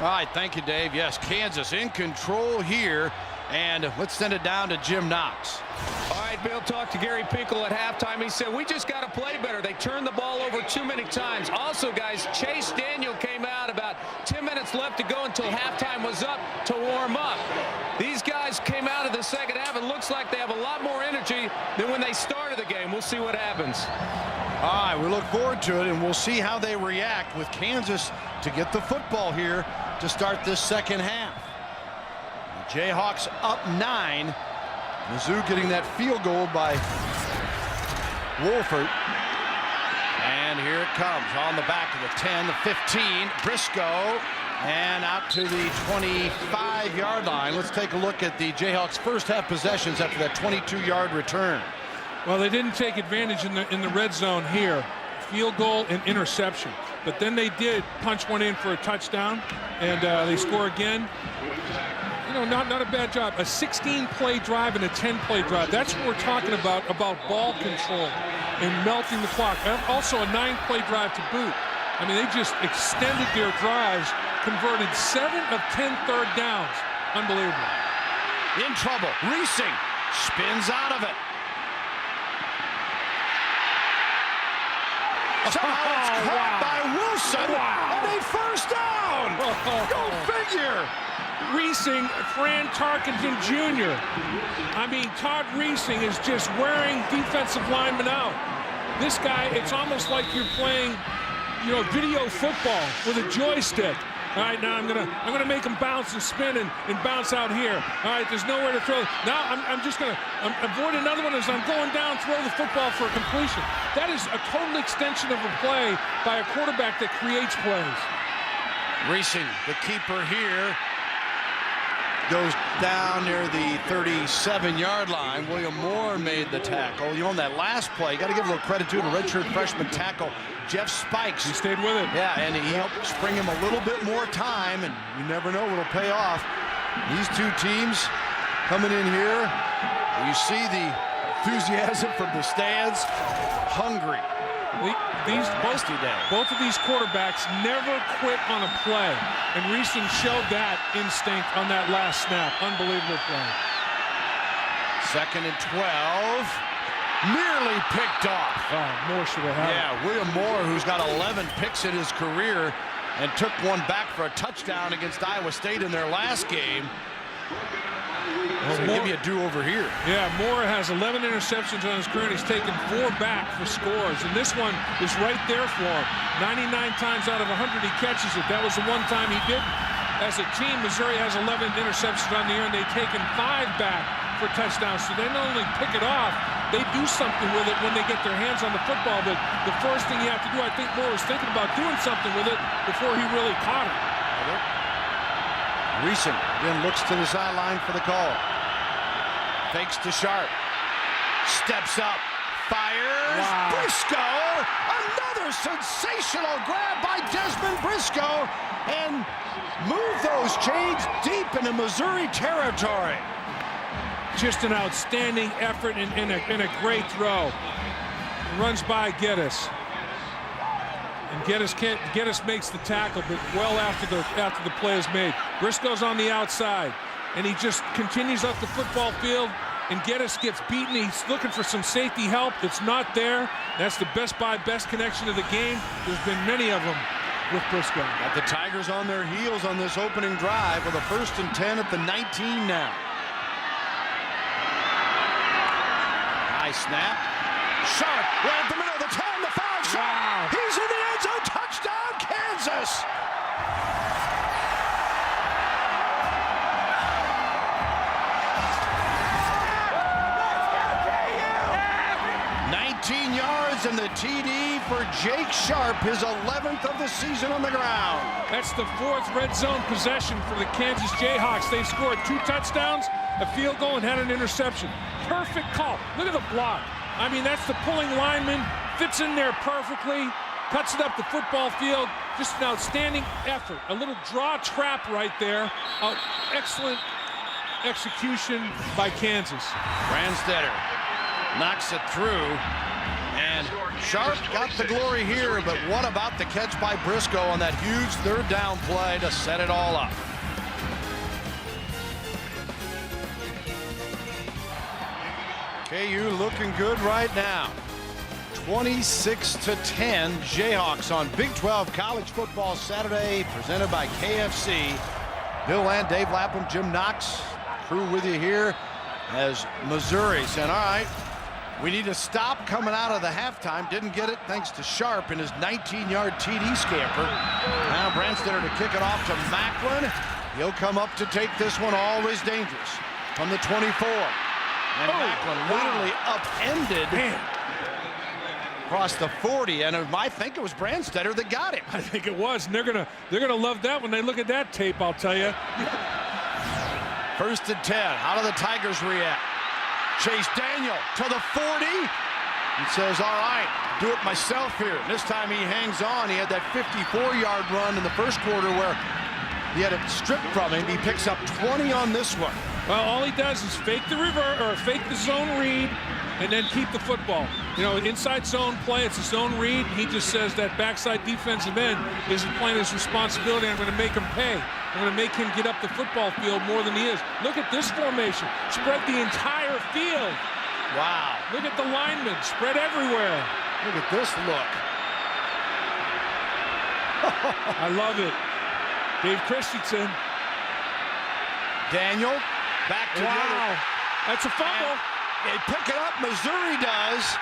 All right, thank you, Dave. Yes, Kansas in control here, and let's send it down to Jim Knox. All right, Bill talked to Gary Pinkel at halftime. He said, we just got to play better. They turned the ball over too many times. Also, guys, Chase Daniel came out about 10 minutes left to go until halftime was up to warm up. These guys came out of the second half. It looks like they have a lot more energy than when they started the game. We'll see what happens. All right, we look forward to it, and we'll see how they react with Kansas to get the football here to start this second half. The Jayhawks up 9. Mizzou getting that field goal by Wolford. And here it comes on the back of the 10, the 15, Briscoe, and out to the 25-yard line. Let's take a look at the Jayhawks' first half possessions after that 22-yard return. Well, they didn't take advantage in the red zone here. Field goal and interception. But then they did punch one in for a touchdown, and they score again. You know, not a bad job. A 16-play drive and a 10-play drive. That's what we're talking about ball control and melting the clock. And also a 9-play drive to boot. I mean, they just extended their drives, converted 7 of 10 third downs. Unbelievable. In trouble. Reesing spins out of it. Somehow it's caught by Wilson on a first down. Go figure. Reesing, Fran Tarkenton Jr. I mean, Todd Reesing is just wearing defensive linemen out. This guy, it's almost like you're playing, you know, video football with a joystick. All right, now I'm gonna make him bounce and spin and bounce out here. All right, there's nowhere to throw. Now I'm just gonna avoid another one as I'm going down, throw the football for a completion. That is a total extension of a play by a quarterback that creates plays. Reesing, the keeper here, goes down near the 37-yard line. William Moore made the tackle. You know, on that last play, you got to give a little credit to the redshirt freshman tackle, Jeff Spikes. He stayed with it. Yeah, and he helped spring him a little bit more time, and you never know what'll pay off. These two teams coming in here. You see the enthusiasm from the stands. Hungry. Both of these quarterbacks never quit on a play, and Reesing showed that instinct on that last snap. Unbelievable play. 2nd and 12. Nearly picked off. Moore should have had it. Yeah, William Moore, who's got 11 picks in his career and took one back for a touchdown against Iowa State in their last game. So give you a do-over here. Yeah, Moore has 11 interceptions on his career, and he's taken 4 back for scores. And this one is right there for him. 99 times out of 100 he catches it. That was the one time he didn't. As a team, Missouri has 11 interceptions on the year, and they've taken 5 back for touchdowns. So they not only pick it off, they do something with it when they get their hands on the football. But the first thing you have to do, I think Moore was thinking about doing something with it before he really caught it. Reesing then looks to the sideline for the call. Fakes to Sharp. Steps up. Fires. Wow. Briscoe. Another another sensational grab by Desmond Briscoe and move those chains deep into Missouri territory. Just an outstanding effort and a great throw. Runs by Geddes. And Geddes makes the tackle, but well after the play is made. Briscoe's on the outside, and he just continues up the football field, and Geddes gets beaten. He's looking for some safety help. It's not there. That's the best connection of the game. There's been many of them with Briscoe. Got the Tigers on their heels on this opening drive with a 1st and 10 at the 19 now. High snap. Sharp right at the middle of the 10, the 5 shot. Wow. He's in the end zone. Touchdown, Kansas. And the TD for Jake Sharp, his 11th of the season on the ground. That's the 4th red zone possession for the Kansas Jayhawks. They've scored 2 touchdowns, a field goal, and had an interception. Perfect call. Look at the block. I mean, that's the pulling lineman, fits in there perfectly, cuts it up the football field. Just an outstanding effort. A little draw trap right there. Excellent execution by Kansas. Brandstetter knocks it through. And Sharp got the glory here, but what about the catch by Briscoe on that huge 3rd down play to set it all up? KU looking good right now. 26-10 Jayhawks on Big 12 College Football Saturday, presented by KFC. Bill Land, Dave Lapham, Jim Knox, crew with you here as Missouri saying, all right, we need to stop coming out of the halftime. Didn't get it thanks to Sharp in his 19-yard TD scamper. Now Brandstetter to kick it off to Macklin. He'll come up to take this one. Always dangerous from the 24. And Macklin literally upended across the 40. And I think it was Brandstetter that got him. I think it was. And they're gonna love that when they look at that tape, I'll tell you. 1st and 10. How do the Tigers react? Chase Daniel to the 40. He says, all right, do it myself here. This time he hangs on. He had that 54-yard run in the 1st quarter where he had it stripped from him. He picks up 20 on this one. Well, all he does is fake the reverse or fake the zone read and then keep the football. You know, inside zone play, it's a zone read. He just says that backside defensive end isn't playing his responsibility. I'm going to make him pay. I'm going to make him get up the football field more than he is. Look at this formation. Spread the entire field. Wow. Look at the linemen. Spread everywhere. Look at this look. I love it. Dave Christensen. Daniel back to That's a fumble. And they pick it up. Missouri does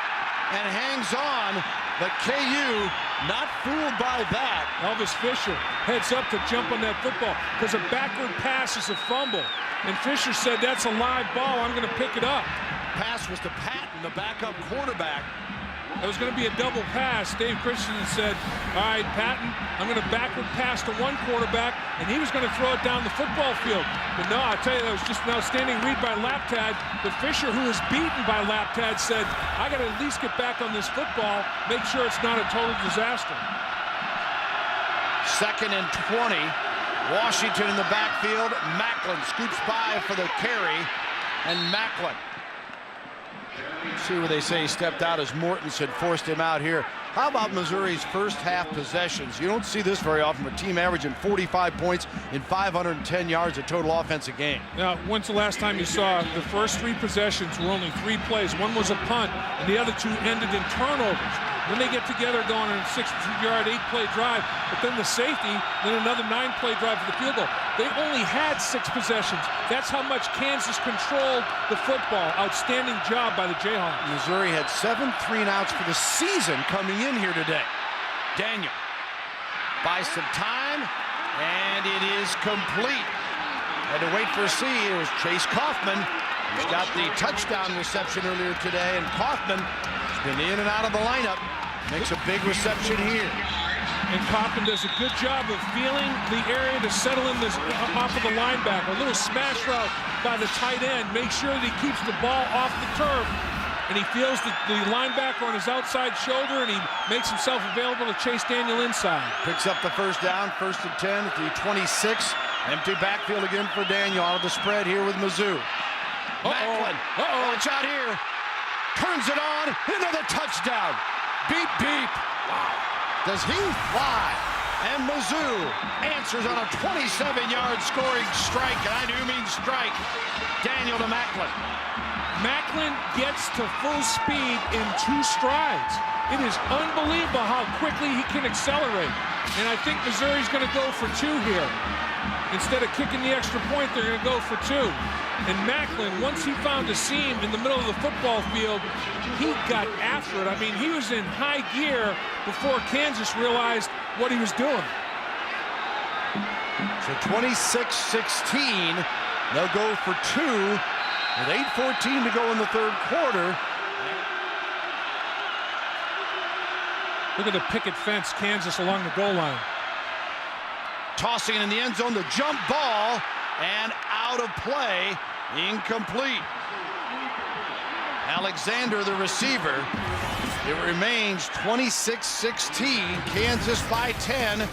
and hangs on. But KU not fooled by that. Elvis Fisher heads up to jump on that football because a backward pass is a fumble. And Fisher said, that's a live ball. I'm going to pick it up. Pass was to Patton, the backup quarterback. It was going to be a double pass. Dave Christensen said, all right, Patton, I'm going to backward pass to one quarterback, and he was going to throw it down the football field. But no, I tell you, that was just an outstanding read by Laptad. But Fisher, who was beaten by Laptad, said, I got to at least get back on this football, make sure it's not a total disaster. 2nd and 20. Washington in the backfield. Macklin scoops by for the carry, and Macklin. See where they say he stepped out as Mortensen forced him out here. How about Missouri's first half possessions? You don't see this very often. A team averaging 45 points in 510 yards of total offense a game. Now, when's the last time you saw the first 3 possessions were only 3 plays? One was a punt, and the other 2 ended in turnovers. Then they get together going on a 60-yard, 8-play drive, but then the safety, then another 9-play drive for the field goal. They only had 6 possessions. That's how much Kansas controlled the football. Outstanding job by the Jayhawks. Missouri had 7 3-and-outs for the season coming in here today. Daniel buys some time, and it is complete. Had to wait for a C. It was Chase Kaufman. He's got the touchdown reception earlier today, and Kaufman has been in and out of the lineup. Makes a big reception here. And Kaufman does a good job of feeling the area to settle in this off of the linebacker. A little smash route by the tight end. Make sure that he keeps the ball off the turf. and he feels the linebacker on his outside shoulder, and he makes himself available to Chase Daniel inside. Picks up the first down, 1st and 10 at the 26. Empty backfield again for Daniel out of the spread here with Mizzou. Macklin, watch out here. Turns it on into the touchdown. Beep, beep. Wow. Does he fly? And Mizzou answers on a 27-yard scoring strike, and I do mean strike. Daniel to Macklin. Macklin gets to full speed in 2 strides. It is unbelievable how quickly he can accelerate. And I think Missouri's going to go for 2 here. Instead of kicking the extra point, they're going to go for 2. And Macklin, once he found a seam in the middle of the football field, he got after it. I mean, he was in high gear before Kansas realized what he was doing. So 26-16, they'll go for 2 with 8:14 to go in the 3rd quarter. Look at the picket fence, Kansas along the goal line. Tossing in the end zone, the jump ball, and out of play, incomplete. Alexander, the receiver. It remains 26-16, Kansas by 10 on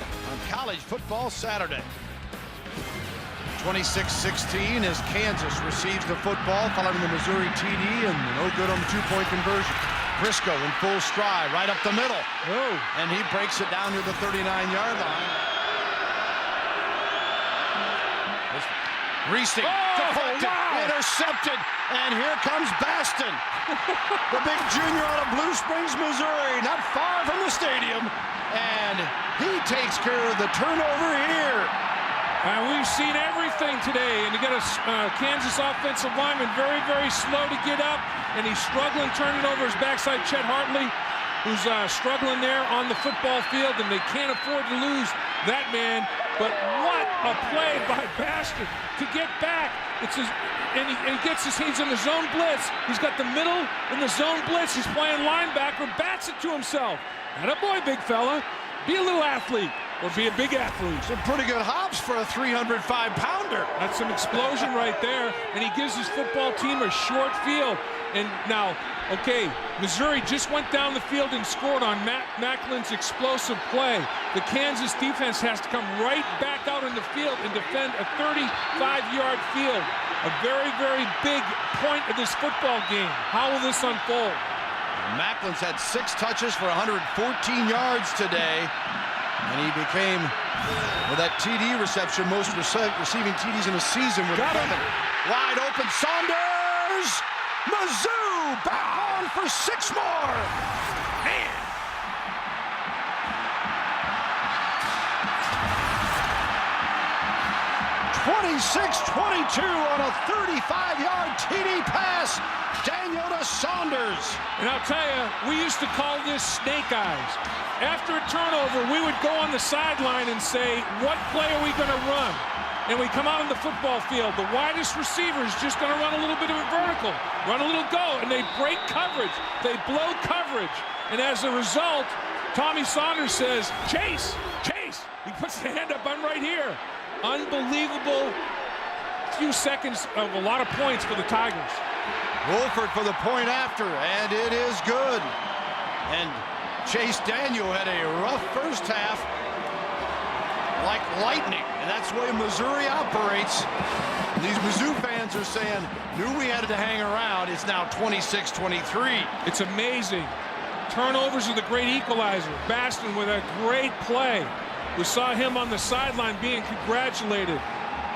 College Football Saturday. 26-16 as Kansas receives the football following the Missouri TD and no good on the 2-point conversion. Briscoe in full stride, right up the middle. Oh. And he breaks it down near the 39-yard line. Reesing, deflected, intercepted, and here comes Baston. The big junior out of Blue Springs, Missouri, not far from the stadium. And he takes care of the turnover here. And we've seen everything today, and you got a Kansas offensive lineman very, very slow to get up, and he's struggling turning over his backside. Chet Hartley, who's struggling there on the football field, and they can't afford to lose that man. But what a play by Baston to get back. It's his, and he gets his, he's in the zone blitz. He's got the middle in the zone blitz. He's playing linebacker, bats it to himself. Attaboy, big fella. Be a little athlete. Or be a big athlete. Some pretty good hops for a 305-pounder. That's some explosion right there, and he gives his football team a short field. And now, okay, Missouri just went down the field and scored on Macklin's explosive play. The Kansas defense has to come right back out in the field and defend a 35-yard field. A very, very big point of this football game. How will this unfold? Macklin's had 6 touches for 114 yards today. And he became, with that TD reception, most receiving TDs in a season with 11. Wide open, Saunders! Mizzou back on for 6 more! Man! (26-22) on a 35-yard TD pass. Daniel to Saunders. And I'll tell you, we used to call this snake eyes. After a turnover, we would go on the sideline and say, what play are we going to run? And we come out on the football field. The widest receiver is just going to run a little bit of a vertical, run a little go, and they break coverage. They blow coverage. And as a result, Tommy Saunders says, Chase, Chase. He puts the hand up, I'm right here. Unbelievable few seconds of a lot of points for the Tigers. Wolford for the point after, and it is good. And Chase Daniel had a rough first half, like lightning, and that's the way Missouri operates. These Mizzou fans are saying, knew we had to hang around. It's now 26-23. It's amazing. Turnovers are the great equalizer. Baston with a great play. We saw him on the sideline being congratulated.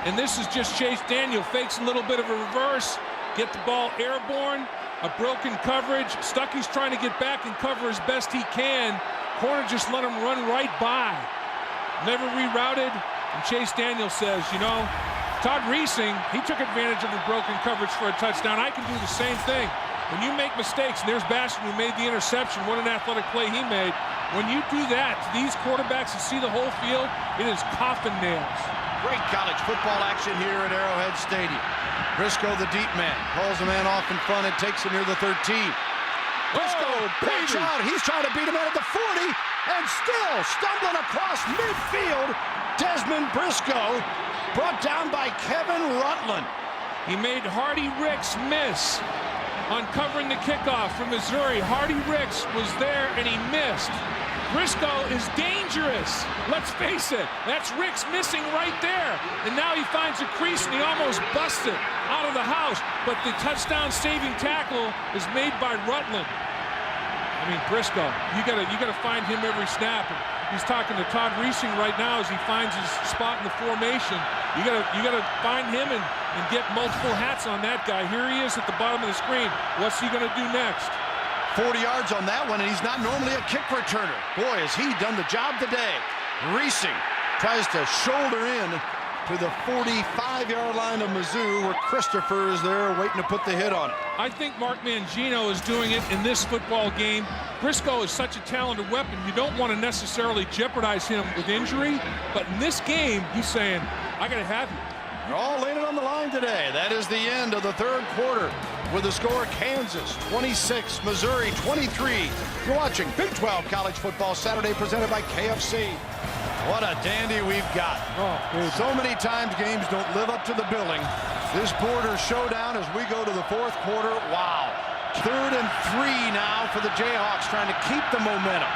And this is just Chase Daniel, fakes a little bit of a reverse, get the ball airborne, a broken coverage. Stuckey's trying to get back and cover as best he can. Corner just let him run right by. Never rerouted. And Chase Daniel says, you know, Todd Reesing, he took advantage of the broken coverage for a touchdown. I can do the same thing. When you make mistakes, and there's Baston who made the interception, what an athletic play he made. When you do that to these quarterbacks and see the whole field, it is coffin nails. Great college football action here at Arrowhead Stadium. Briscoe, the deep man, calls the man off in front and takes him near the 13. Briscoe, pitch out. He's trying to beat him out at the 40, and still stumbling across midfield. Desmond Briscoe, brought down by Kevin Rutland. He made Hardy Ricks miss. on covering the kickoff from Missouri. Hardy Ricks was there and he missed. Briscoe is dangerous. Let's face it, that's Ricks missing right there. And now he finds a crease and he almost busts it out of the house. But the touchdown saving tackle is made by Rutland. I mean, Briscoe, you gotta find him every snap. And he's talking to Todd Reesing right now as he finds his spot in the formation. You gotta find him and get multiple hats on that guy. Here he is at the bottom of the screen. What's he gonna do next? 40 yards on that one, and he's not normally a kick returner. Boy, has he done the job today. Reesing tries to shoulder in to the 45-yard line of Mizzou, where Christopher is there waiting to put the hit on it. I think Mark Mangino is doing it in this football game. Briscoe is such a talented weapon. You don't want to necessarily jeopardize him with injury, but in this game, he's saying, I got to have you. They're all laying it on the line today. That is the end of the third quarter with the score Kansas 26, Missouri 23. You're watching Big 12 College Football Saturday presented by KFC. What a dandy we've got. So many times games don't live up to the billing. This Border Showdown as we go to the fourth quarter. Wow. 3rd and 3 now for the Jayhawks, trying to keep the momentum.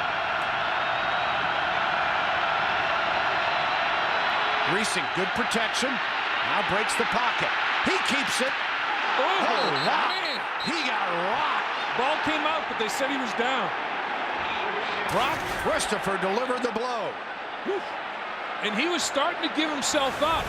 Reesing, good protection. Now breaks the pocket. He keeps it. Oh, wow. Man. He got rocked. Ball came out, but they said he was down. Brock Christopher delivered the blow. And he was starting to give himself up.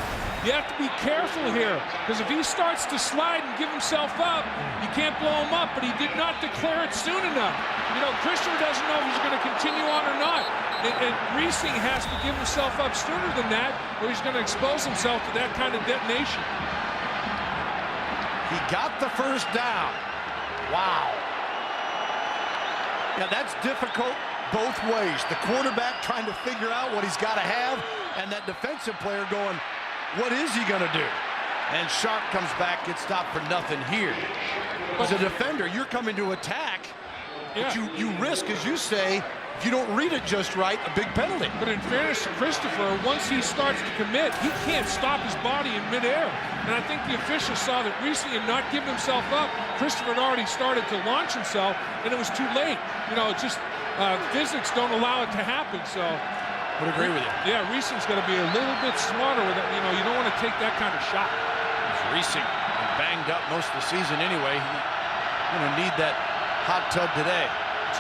You have to be careful here, because if he starts to slide and give himself up, you can't blow him up, but he did not declare it soon enough. You know, Christopher doesn't know if he's going to continue on or not. And Reesing has to give himself up sooner than that, or he's going to expose himself to that kind of detonation. He got the first down. Wow. Yeah, that's difficult both ways. The quarterback trying to figure out what he's got to have, and that defensive player going, what is he going to do? And Sharp comes back, gets stopped for nothing here. As a defender, you're coming to attack, but you risk, as you say, if you don't read it just right, a big penalty. But in fairness to Christopher, once he starts to commit, he can't stop his body in midair. And I think the officials saw that Reesing had not given himself up. Christopher had already started to launch himself, and it was too late. You know, it's just physics don't allow it to happen, so. Would agree with you. Yeah, Reesing's got to be a little bit smarter with it. You know, you don't want to take that kind of shot. Reesing banged up most of the season anyway. He's going to need that hot tub today.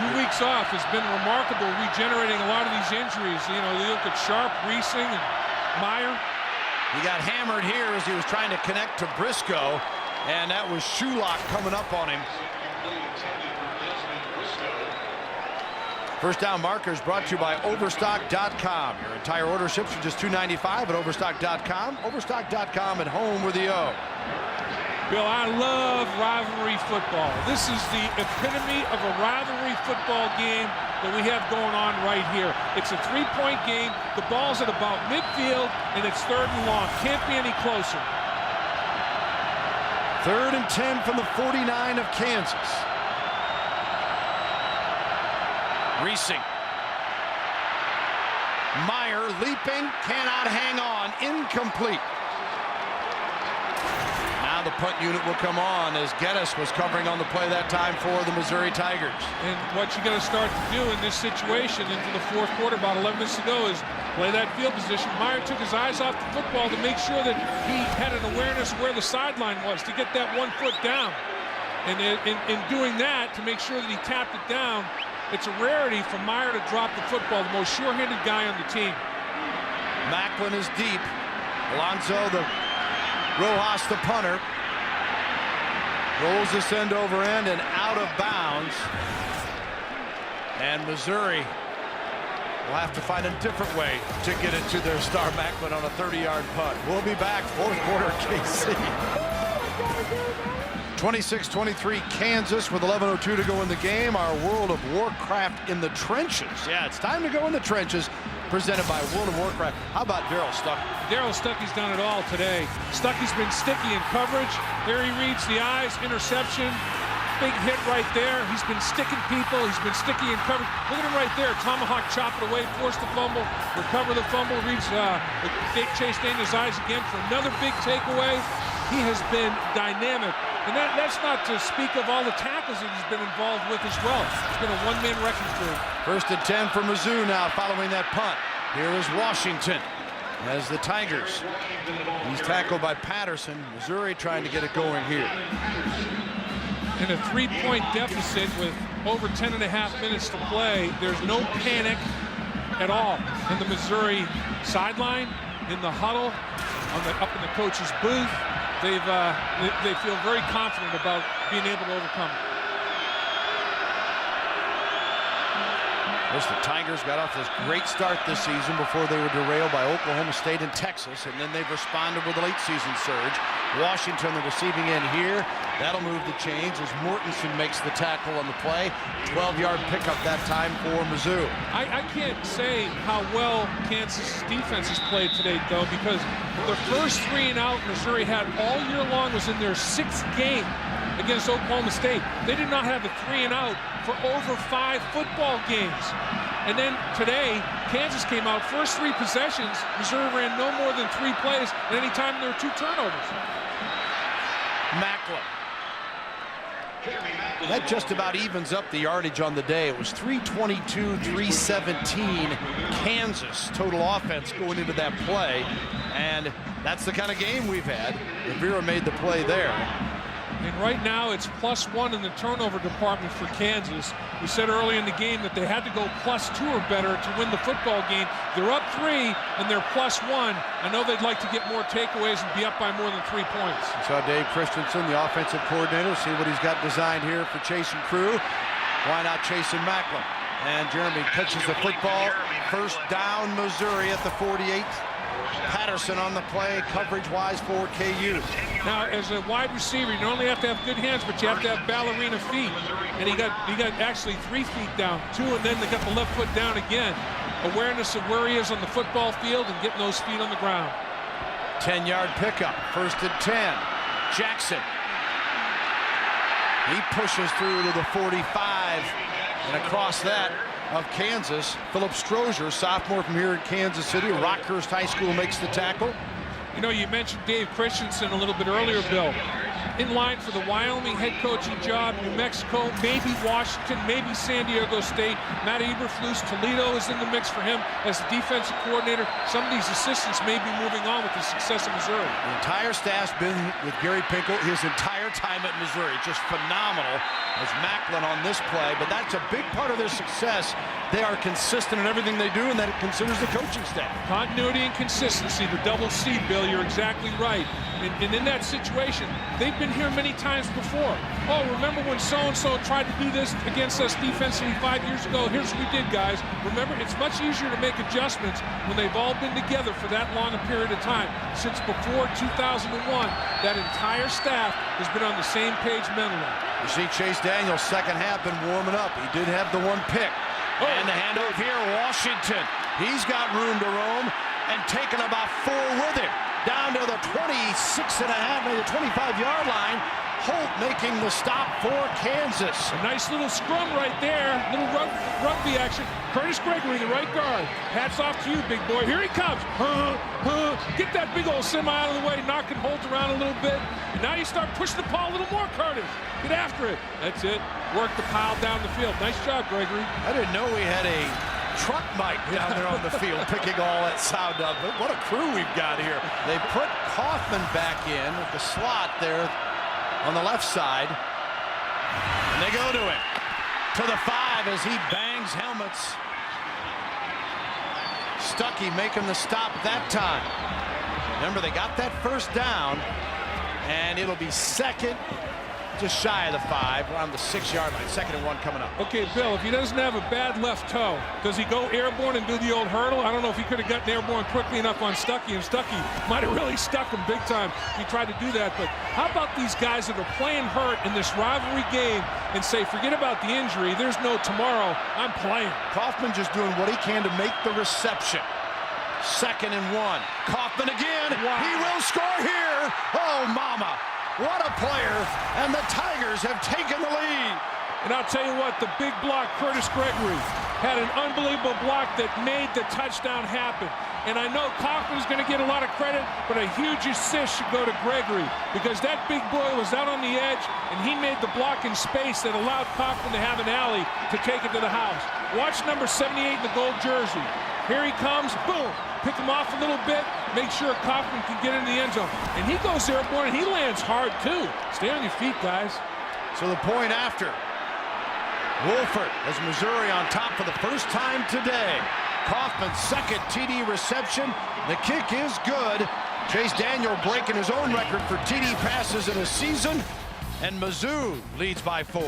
2 weeks off has been remarkable, regenerating a lot of these injuries. You know, you look at Sharp, Reesing, and Meyer. He got hammered here as he was trying to connect to Briscoe, and that was Shulock coming up on him. First down markers brought to you by Overstock.com. Your entire order ships for just $2.95 at Overstock.com. Overstock.com at home with the O. Bill, I love rivalry football. This is the epitome of a rivalry football game that we have going on right here. It's a three-point game. The ball's at about midfield, and it's 3rd and long. Can't be any closer. 3rd and 10 from the 49 of Kansas. Reesing. Meyer leaping, cannot hang on, incomplete. Now the punt unit will come on as Geddes was covering on the play that time for the Missouri Tigers. And what you got to start to do in this situation into the fourth quarter, about 11 minutes to go, is play that field position. Meyer took his eyes off the football to make sure that he had an awareness where the sideline was to get that 1 foot down. And in doing that, to make sure that he tapped it down, it's a rarity for Meyer to drop the football, the most sure-handed guy on the team. Macklin is deep. Alonzo, the Rojas, the punter, rolls this end over end and out of bounds. And Missouri will have to find a different way to get it to their star Macklin on a 30-yard punt. We'll be back, fourth quarter, KC. 26-23 Kansas with 11:02 to go in the game. Our World of Warcraft in the trenches. Yeah, it's time to go in the trenches. Presented by World of Warcraft. How about Darryl Stuckey? Darryl Stuckey's done it all today. Stuckey's been sticky in coverage. There he reads the eyes, interception. Big hit right there. He's been sticking people. He's been sticky in coverage. Look at him right there. Tomahawk, chop it away, force the fumble, recover the fumble, reads Chase Daniel's eyes again for another big takeaway. He has been dynamic And that's not to speak of all the tackles that he's been involved with as well. It's been a one-man wrecking crew. 1st and 10 for Mizzou now following that punt. Here is Washington as the Tigers. He's tackled by Patterson. Missouri trying to get it going here. In a 3-point deficit with over 10 and a half minutes to play, there's no panic at all in the Missouri sideline, in the huddle, up in the coach's booth. They feel very confident about being able to overcome it. Of course, the Tigers got off this great start this season before they were derailed by Oklahoma State and Texas, and then they've responded with a late season surge. Washington, the receiving end here. That'll move the chains as Mortensen makes the tackle on the play. 12-yard pickup that time for Mizzou. I can't say how well Kansas' defense has played today, though, because the first 3 and out Missouri had all year long was in their 6th game against Oklahoma State. They did not have a 3 and out for over 5 football games. And then today, Kansas came out, first 3 possessions, Missouri ran no more than 3 plays, and any time there were 2 turnovers. Macklin. That just about evens up the yardage on the day. It was 322, 317 Kansas total offense going into that play. And that's the kind of game we've had. Rivera made the play there. And right now it's +1 in the turnover department for Kansas. We said early in the game that they had to go +2 or better to win the football game. They're up 3 and they're +1. I know they'd like to get more takeaways and be up by more than 3 points. We saw Dave Christensen, the offensive coordinator, see what he's got designed here for Chase and crew. Why not Chase and Macklin? And Jeremy catches the football. First down, Missouri at the 48. Patterson on the play, coverage-wise for KU. Now, as a wide receiver, you not only have to have good hands, but you have to have ballerina feet. And he got actually 3 feet down, 2, and then they got the left foot down again. Awareness of where he is on the football field and getting those feet on the ground. 10-yard pickup, 1st and 10. Jackson. He pushes through to the 45, and across that of Kansas, Philip Strozier, sophomore from here in Kansas City. Rockhurst High School makes the tackle. You know, you mentioned Dave Christensen a little bit earlier, Bill. In line for the Wyoming head coaching job, New Mexico, maybe Washington, maybe San Diego State. Matt Eberflus, Toledo is in the mix for him as the defensive coordinator. Some of these assistants may be moving on with the success of Missouri. The entire staff's been with Gary Pinkel his entire time at Missouri. Just phenomenal as Macklin on this play, but that's a big part of their success. They are consistent in everything they do, and that it considers the coaching staff. Continuity and consistency, the double C, Bill, you're exactly right. And in that situation, they've been here many times before. Oh, remember when so-and-so tried to do this against us defensively 5 years ago? Here's what we did, guys. Remember, it's much easier to make adjustments when they've all been together for that long a period of time. Since before 2001, that entire staff has been on the same page mentally. You see Chase Daniels, second half, been warming up. He did have the 1 pick. And the handoff here, Washington. He's got room to roam and taking about 4 with him. Down to the 26.5, maybe the 25-yard line. Holt making the stop for Kansas. A nice little scrum right there. Little rugby action. Curtis Gregory, the right guard. Hats off to you, big boy. Here he comes. Get that big old semi out of the way. Knocking Holt around a little bit. And now you start pushing the ball a little more, Curtis. Get after it. That's it. Work the pile down the field. Nice job, Gregory. I didn't know we had a truck mic down there on the field picking all that sound up. But what a crew we've got here. They put Kaufman back in with the slot there on the left side. And they go to it. To the 5 as he bangs helmets. Stuckey making the stop that time. Remember, they got that first down. And it'll be second, just shy of the 5, around the 6-yard line. 2nd and 1 coming up. Okay, Bill, if he doesn't have a bad left toe, does he go airborne and do the old hurdle? I don't know if he could have gotten airborne quickly enough on Stuckey, and Stuckey might have really stuck him big time if he tried to do that. But how about these guys that are playing hurt in this rivalry game and say, forget about the injury, there's no tomorrow, I'm playing. Kaufman just doing what he can to make the reception. 2nd and 1. Kaufman again. Wow. He will score here. Oh, mama. What a player. And the Tigers have taken the lead. And I'll tell you what, the big block, Curtis Gregory, had an unbelievable block that made the touchdown happen. And I know Kaufman's going to get a lot of credit, but a huge assist should go to Gregory because that big boy was out on the edge, and he made the block in space that allowed Kaufman to have an alley to take it to the house. Watch number 78 in the gold jersey. Here he comes, boom, pick him off a little bit, make sure Kaufman can get in the end zone. And he goes there, boy, and he lands hard too. Stay on your feet, guys. So the point after. Wolford has Missouri on top for the first time today. Kaufman's second TD reception. The kick is good. Chase Daniel breaking his own record for TD passes in a season. And Mizzou leads by 4.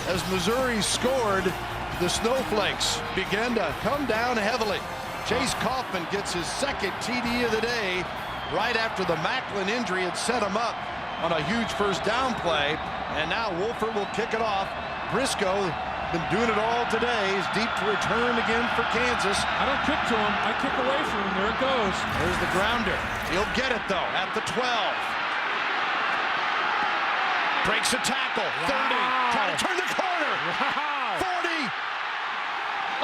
As Missouri scored, the snowflakes began to come down heavily. Chase Kaufman gets his second TD of the day right after the Macklin injury had set him up on a huge first down play. And now Wolford will kick it off. Briscoe been doing it all today. He's deep to return again for Kansas. I don't kick to him. I kick away from him. There it goes. There's the grounder. He'll get it, though, at the 12. Breaks a tackle. 30. Trying to turn the corner. 40.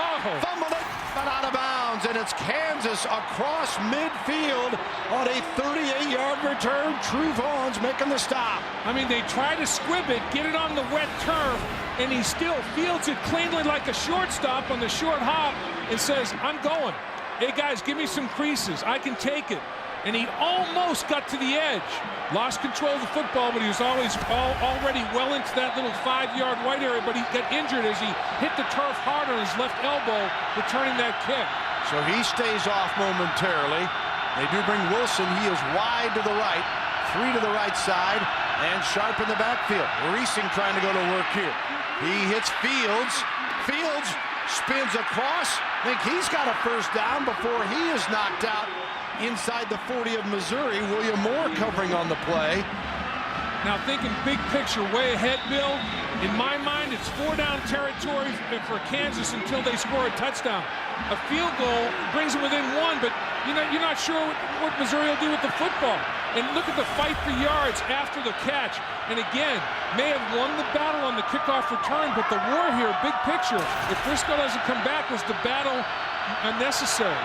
Oh. Fumbled it, but out of bounds. And it's Kansas across midfield on a 38-yard return. Truvon's making the stop. I mean, they try to squib it, get it on the wet turf, and he still fields it cleanly like a shortstop on the short hop and says, I'm going. Hey, guys, give me some creases. I can take it. And he almost got to the edge. Lost control of the football, but he was already well into that little 5-yard white area, but he got injured as he hit the turf hard on his left elbow, returning that kick. So he stays off momentarily. They do bring Wilson. He is wide to the right, 3 to the right side, and sharp in the backfield. Reesing trying to go to work here. He hits Fields. Fields spins across. I think he's got a first down before he is knocked out inside the 40 of Missouri. William Moore covering on the play. Now thinking big picture, way ahead, Bill. In my mind, it's 4-down territory for Kansas until they score a touchdown. A field goal brings them within 1, but you're not sure what Missouri will do with the football. And look at the fight for yards after the catch. And again, may have won the battle on the kickoff return, but the war here, big picture, if Briscoe doesn't come back, was the battle unnecessary.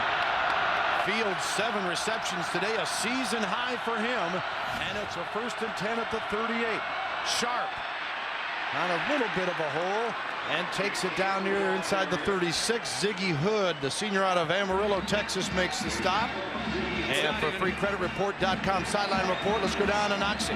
Fields 7 receptions today, a season high for him, and it's a 1st and 10 at the 38. Sharp on a little bit of a hole and takes it down near inside the 36. Ziggy Hood, the senior out of Amarillo, Texas, makes the stop. And for freecreditreport.com sideline report, let's go down to Noxie.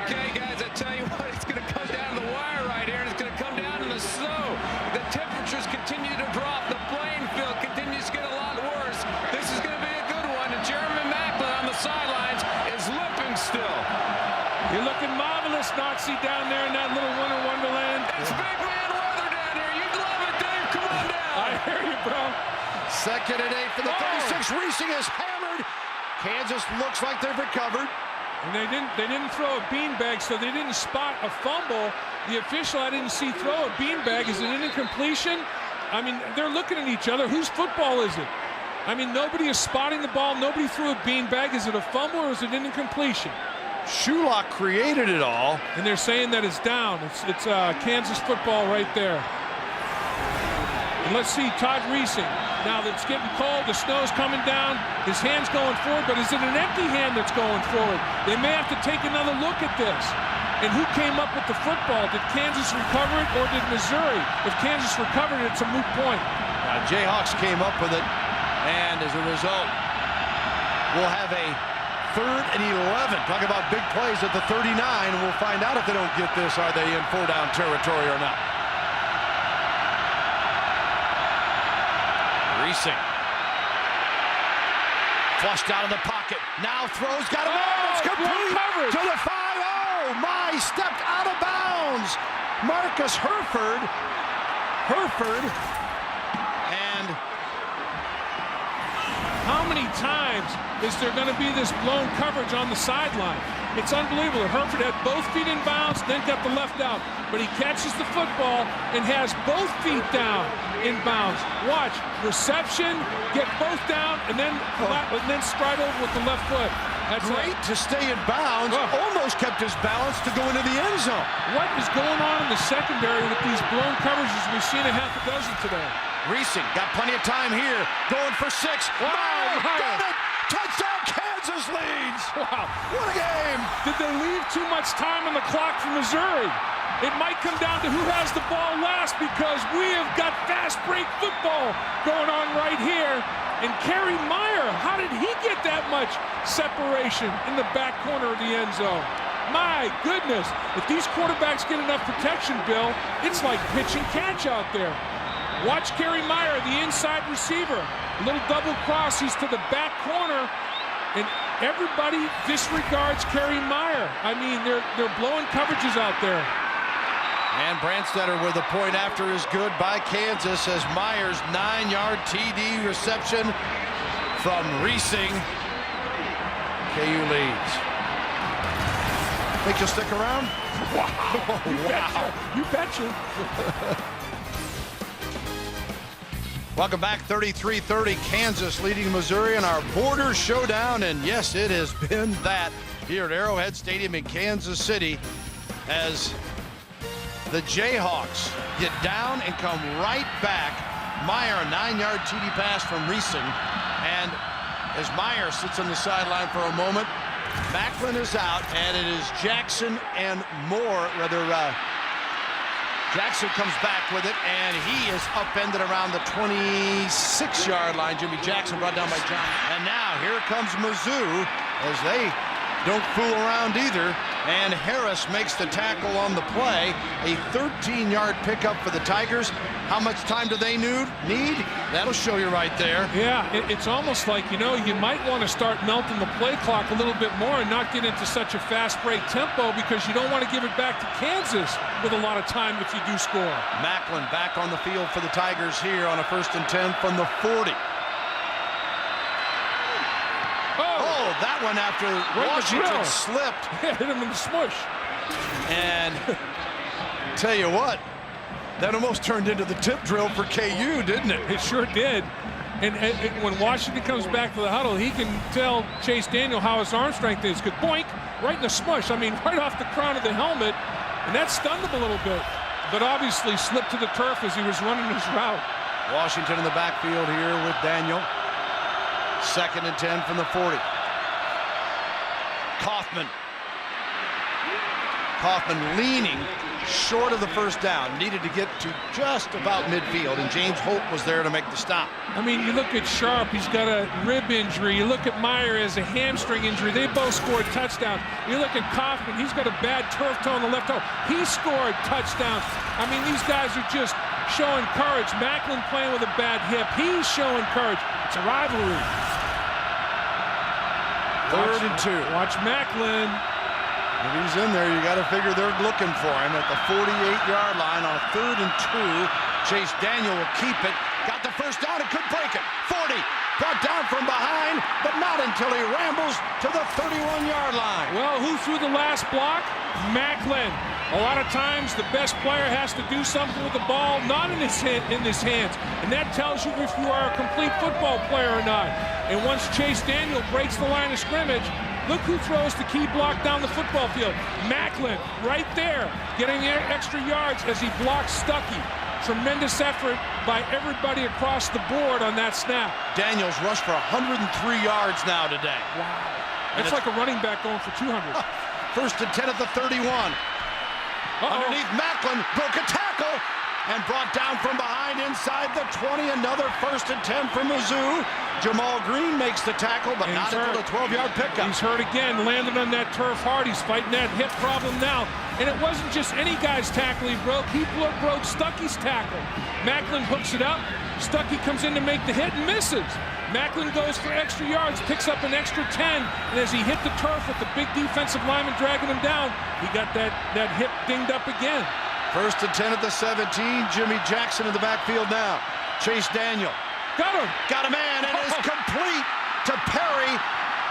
Okay, guys, I tell you what, it's going to come down to the wire right here, and it's going to come down to the snow. The temperatures continue to drop. The playing field continues to get a lot worse. This is going to be a good one, and Jeremy Macklin on the sidelines is limping still. You're looking marvelous, Noxie, down there in that little winter wonderland. It's big man weather down here. You'd love it, Dave. Come on down. I hear you, bro. 2nd and 8 for the 36. Reesing is hammered. Kansas looks like they've recovered. And they didn't throw a beanbag, so they didn't spot a fumble. The official I didn't see throw a beanbag. Is it an incompletion? I mean, they're looking at each other. Whose football is it? I mean, nobody is spotting the ball. Nobody threw a beanbag. Is it a fumble or is it an incompletion? Shulock created it all. And they're saying that it's down. It's Kansas football right there. And let's see Todd Reesing. Now that it's getting cold, the snow's coming down, his hand's going forward, but is it an empty hand that's going forward? They may have to take another look at this. And who came up with the football? Did Kansas recover it or did Missouri? If Kansas recovered it, it's a moot point. Jayhawks came up with it, and as a result, we'll have a 3rd and 11. Talk about big plays at the 39, and we'll find out if they don't get this, are they in 4-down territory or not. Reesing. Flushed out of the pocket. Now throws, got it on. It's complete to the 5. Oh, my, stepped out of bounds. Marcus Herford. And how many times is there going to be this blown coverage on the sideline? It's unbelievable. Herford had both feet in bounds, then got the left out. But he catches the football and has both feet down in bounds. Watch, reception, get both down, and then stride over with the left foot. That's great to stay in bounds. Almost kept his balance to go into the end zone. What is going on in the secondary with these blown coverages? We've seen a half a dozen today. Reesing got plenty of time here. Going for 6. Wow, Got it! Touchdown, Kansas leads! Wow. What a game! Did they leave too much time on the clock for Missouri? It might come down to who has the ball last, because we have got fast break football going on right here. And Kerry Meyer, how did he get that much separation in the back corner of the end zone? My goodness, if these quarterbacks get enough protection, Bill, it's like pitch and catch out there. Watch Kerry Meyer, the inside receiver. A little double cross, he's to the back corner, and everybody disregards Kerry Meyer. I mean, they're blowing coverages out there. And Brandstetter with a point after is good by Kansas as Myers' 9-yard TD reception from Reesing. KU leads. Think you'll stick around? Wow. You betcha. Welcome back. 33-30, Kansas leading Missouri in our Border Showdown. And yes, it has been that here at Arrowhead Stadium in Kansas City as the Jayhawks get down and come right back. Meyer, a 9-yard TD pass from Reesing. And as Meyer sits on the sideline for a moment, Macklin is out, and it is Jackson and Moore. Jackson comes back with it, and he is upended around the 26-yard line. Jimmy Jackson brought down by John. And now here comes Mizzou as they don't fool around either. And Harris makes the tackle on the play. A 13-yard pickup for the Tigers. How much time do they need? That'll show you right there. Yeah, it's almost like, you know, you might want to start melting the play clock a little bit more and not get into such a fast break tempo, because you don't want to give it back to Kansas with a lot of time if you do score. Macklin back on the field for the Tigers here on a 1st and 10 from the 40. Oh, that one after Washington slipped. Yeah, hit him in the smush. And tell you what, that almost turned into the tip drill for KU, didn't it? It sure did. And when Washington comes back to the huddle, he can tell Chase Daniel how his arm strength is. Because boink, right in the smush. I mean, right off the crown of the helmet. And that stunned him a little bit. But obviously slipped to the turf as he was running his route. Washington in the backfield here with Daniel. 2nd and 10 from the 40. Kaufman leaning short of the first down. Needed to get to just about midfield, and James Holt was there to make the stop. I mean, you look at Sharp, he's got a rib injury. You look at Meyer as a hamstring injury. They both scored touchdowns. You look at Kaufman, he's got a bad turf toe on the left toe. He scored touchdowns. I mean, these guys are just showing courage. Macklin playing with a bad hip. He's showing courage. It's a rivalry. 3rd and 2. Watch Macklin. If he's in there, you got to figure they're looking for him at the 48-yard line on a 3rd and 2. Chase Daniel will keep it. Got the first down and could break it. 40. Brought down from behind, but not until he rambles to the 31-yard line. Well, who threw the last block? Macklin. A lot of times, the best player has to do something with the ball, not in his hands. And that tells you if you are a complete football player or not. And once Chase Daniel breaks the line of scrimmage, look who throws the key block down the football field. Macklin, right there, getting the extra yards as he blocks Stuckey. Tremendous effort by everybody across the board on that snap. Daniels rushed for 103 yards now today. Wow. That's like a running back going for 200. 1st and 10 at the 31. Underneath Macklin, broke a tackle and brought down from behind inside the 20. Another 1st and 10 for Mizzou. Jamal Green makes the tackle, but not until the 12-yard pickup. He's hurt again, landed on that turf hard. He's fighting that hip problem now. And it wasn't just any guy's tackle he broke. He broke Stuckey's tackle. Macklin hooks it up. Stuckey comes in to make the hit and misses. Macklin goes for extra yards, picks up an extra 10, and as he hit the turf with the big defensive lineman dragging him down, he got that hip dinged up again. 1st and 10 at the 17. Jimmy Jackson in the backfield now. Chase Daniel. Got him. Got a man, and is complete to Perry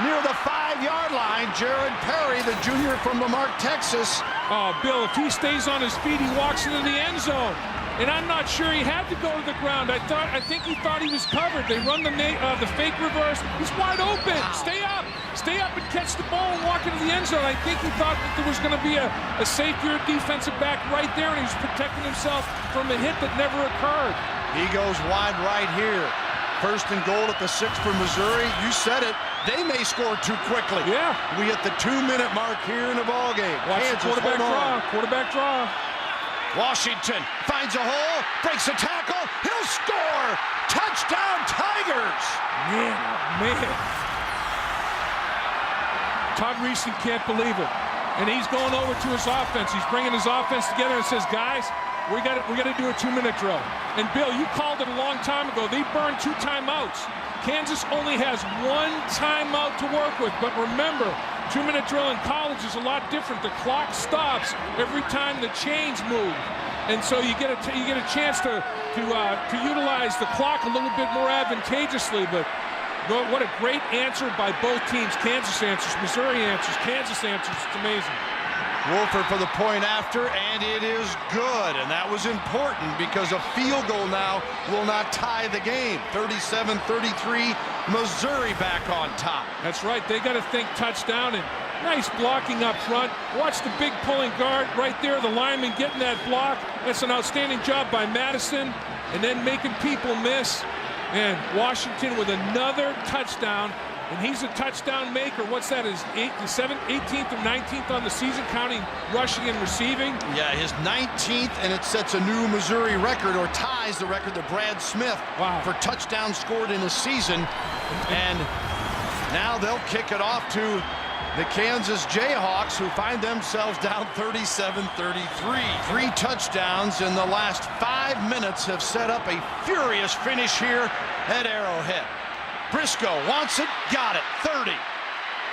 near the 5-yard line. Jared Perry, the junior from Lamarck, Texas. Oh, Bill, if he stays on his feet, he walks into the end zone. And I'm not sure he had to go to the ground. I think he thought he was covered. They run the fake reverse. He's wide open. Wow. Stay up and catch the ball and walk into the end zone. I think he thought that there was going to be a safer defensive back right there, and he was protecting himself from a hit that never occurred. He goes wide right here. First and goal at the 6 for Missouri. You said it. They may score too quickly. Yeah. We hit the 2-minute mark here in the ball game. Watch the quarterback draw. Quarterback draw. Washington finds a hole, breaks a tackle. He'll score. Touchdown, Tigers. Man. Todd Reesing can't believe it. And he's going over to his offense. He's bringing his offense together and says, guys, we got to do a 2-minute drill. And Bill, you called it a long time ago. They burned 2 timeouts. Kansas only has 1 timeout to work with. But remember, 2-minute drill in college is a lot different. The clock stops every time the chains move. And so you get a chance to utilize the clock a little bit more advantageously. But what a great answer by both teams. Kansas answers, Missouri answers, Kansas answers. It's amazing. Wolford for the point after, and it is good. And that was important because a field goal now will not tie the game. 37-33, Missouri back on top. That's right. They got to think touchdown, and nice blocking up front. Watch the big pulling guard right there, the lineman getting that block. That's an outstanding job by Madison, and then making people miss. And Washington with another touchdown. And he's a touchdown maker. What's that? His 18th or 19th on the season, counting rushing and receiving? Yeah, his 19th, and it sets a new Missouri record, or ties the record that Brad Smith for touchdowns scored in a season. And now they'll kick it off to the Kansas Jayhawks, who find themselves down 37-33. 3 touchdowns in the last 5 minutes have set up a furious finish here at Arrowhead. Briscoe wants it, got it, 30,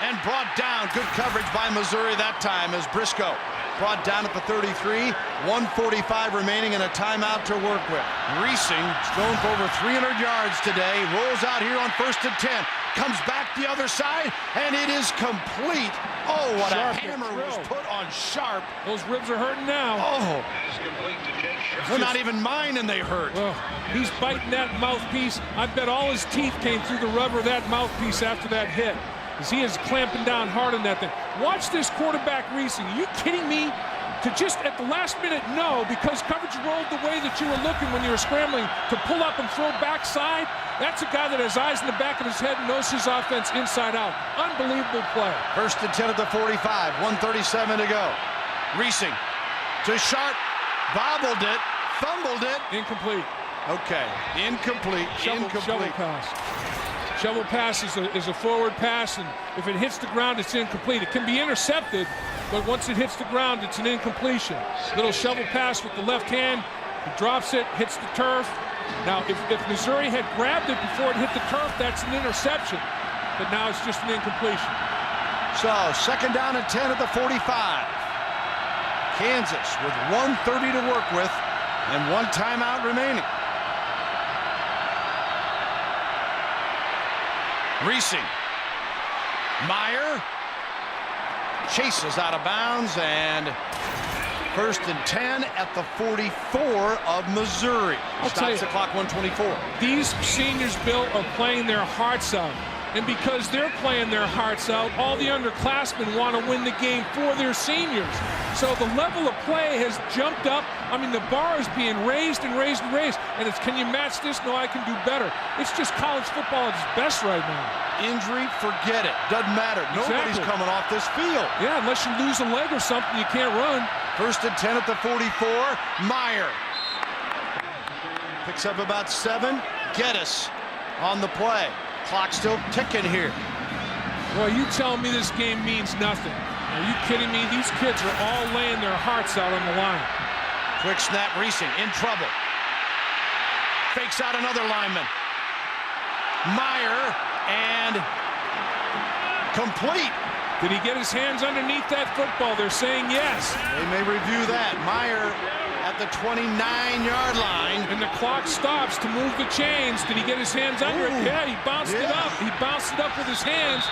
and brought down. Good coverage by Missouri that time as Briscoe brought down at the 33, 1:45 remaining and a timeout to work with. Reesing is going for over 300 yards today, rolls out here on 1st and 10, comes back the other side, and it is complete. Oh, what a hammer was put on Sharp. Those ribs are hurting now. Oh, they're not even mine, and they hurt. Well, he's biting that mouthpiece. I bet all his teeth came through the rubber of that mouthpiece after that hit, as he is clamping down hard on that thing. Watch this quarterback Reesing. Are you kidding me? To just at the last minute, no, because coverage rolled the way that you were looking when you were scrambling to pull up and throw backside. That's a guy that has eyes in the back of his head and knows his offense inside out. Unbelievable play. 1st and 10 at the 45, 1:37 to go. Reesing to Sharp, bobbled it, fumbled it. Incomplete. Okay, incomplete. Shovel pass. Shovel pass is a forward pass, and if it hits the ground, it's incomplete. It can be intercepted, but once it hits the ground, it's an incompletion. Little shovel pass with the left hand. He drops it, hits the turf. Now, if Missouri had grabbed it before it hit the turf, that's an interception. But now it's just an incompletion. So, 2nd down and 10 at the 45. Kansas with 1:30 to work with and 1 timeout remaining. Reesing. Meyer chases out of bounds, and 1st and 10 at the 44 of Missouri. Stops the clock, 1:24. These seniors, Bill, are playing their hearts out. And because they're playing their hearts out, all the underclassmen want to win the game for their seniors. So the level of play has jumped up. I mean, the bar is being raised and raised and raised. And it's, can you match this? No, I can do better. It's just college football at its best right now. Injury, forget it. Doesn't matter. Nobody's coming off this field. Yeah, unless you lose a leg or something, you can't run. 1st and 10 at the 44. Meyer picks up about 7. Geddes on the play. Clock still ticking here. Boy, you telling me this game means nothing. Are you kidding me? These kids are all laying their hearts out on the line. Quick snap, Reesing in trouble. Fakes out another lineman. Meyer, and complete. Did he get his hands underneath that football? They're saying yes. They may review that. Meyer at the 29-yard line. And the clock stops to move the chains. Did he get his hands under it? Yeah, he bounced it up. He bounced it up with his hands.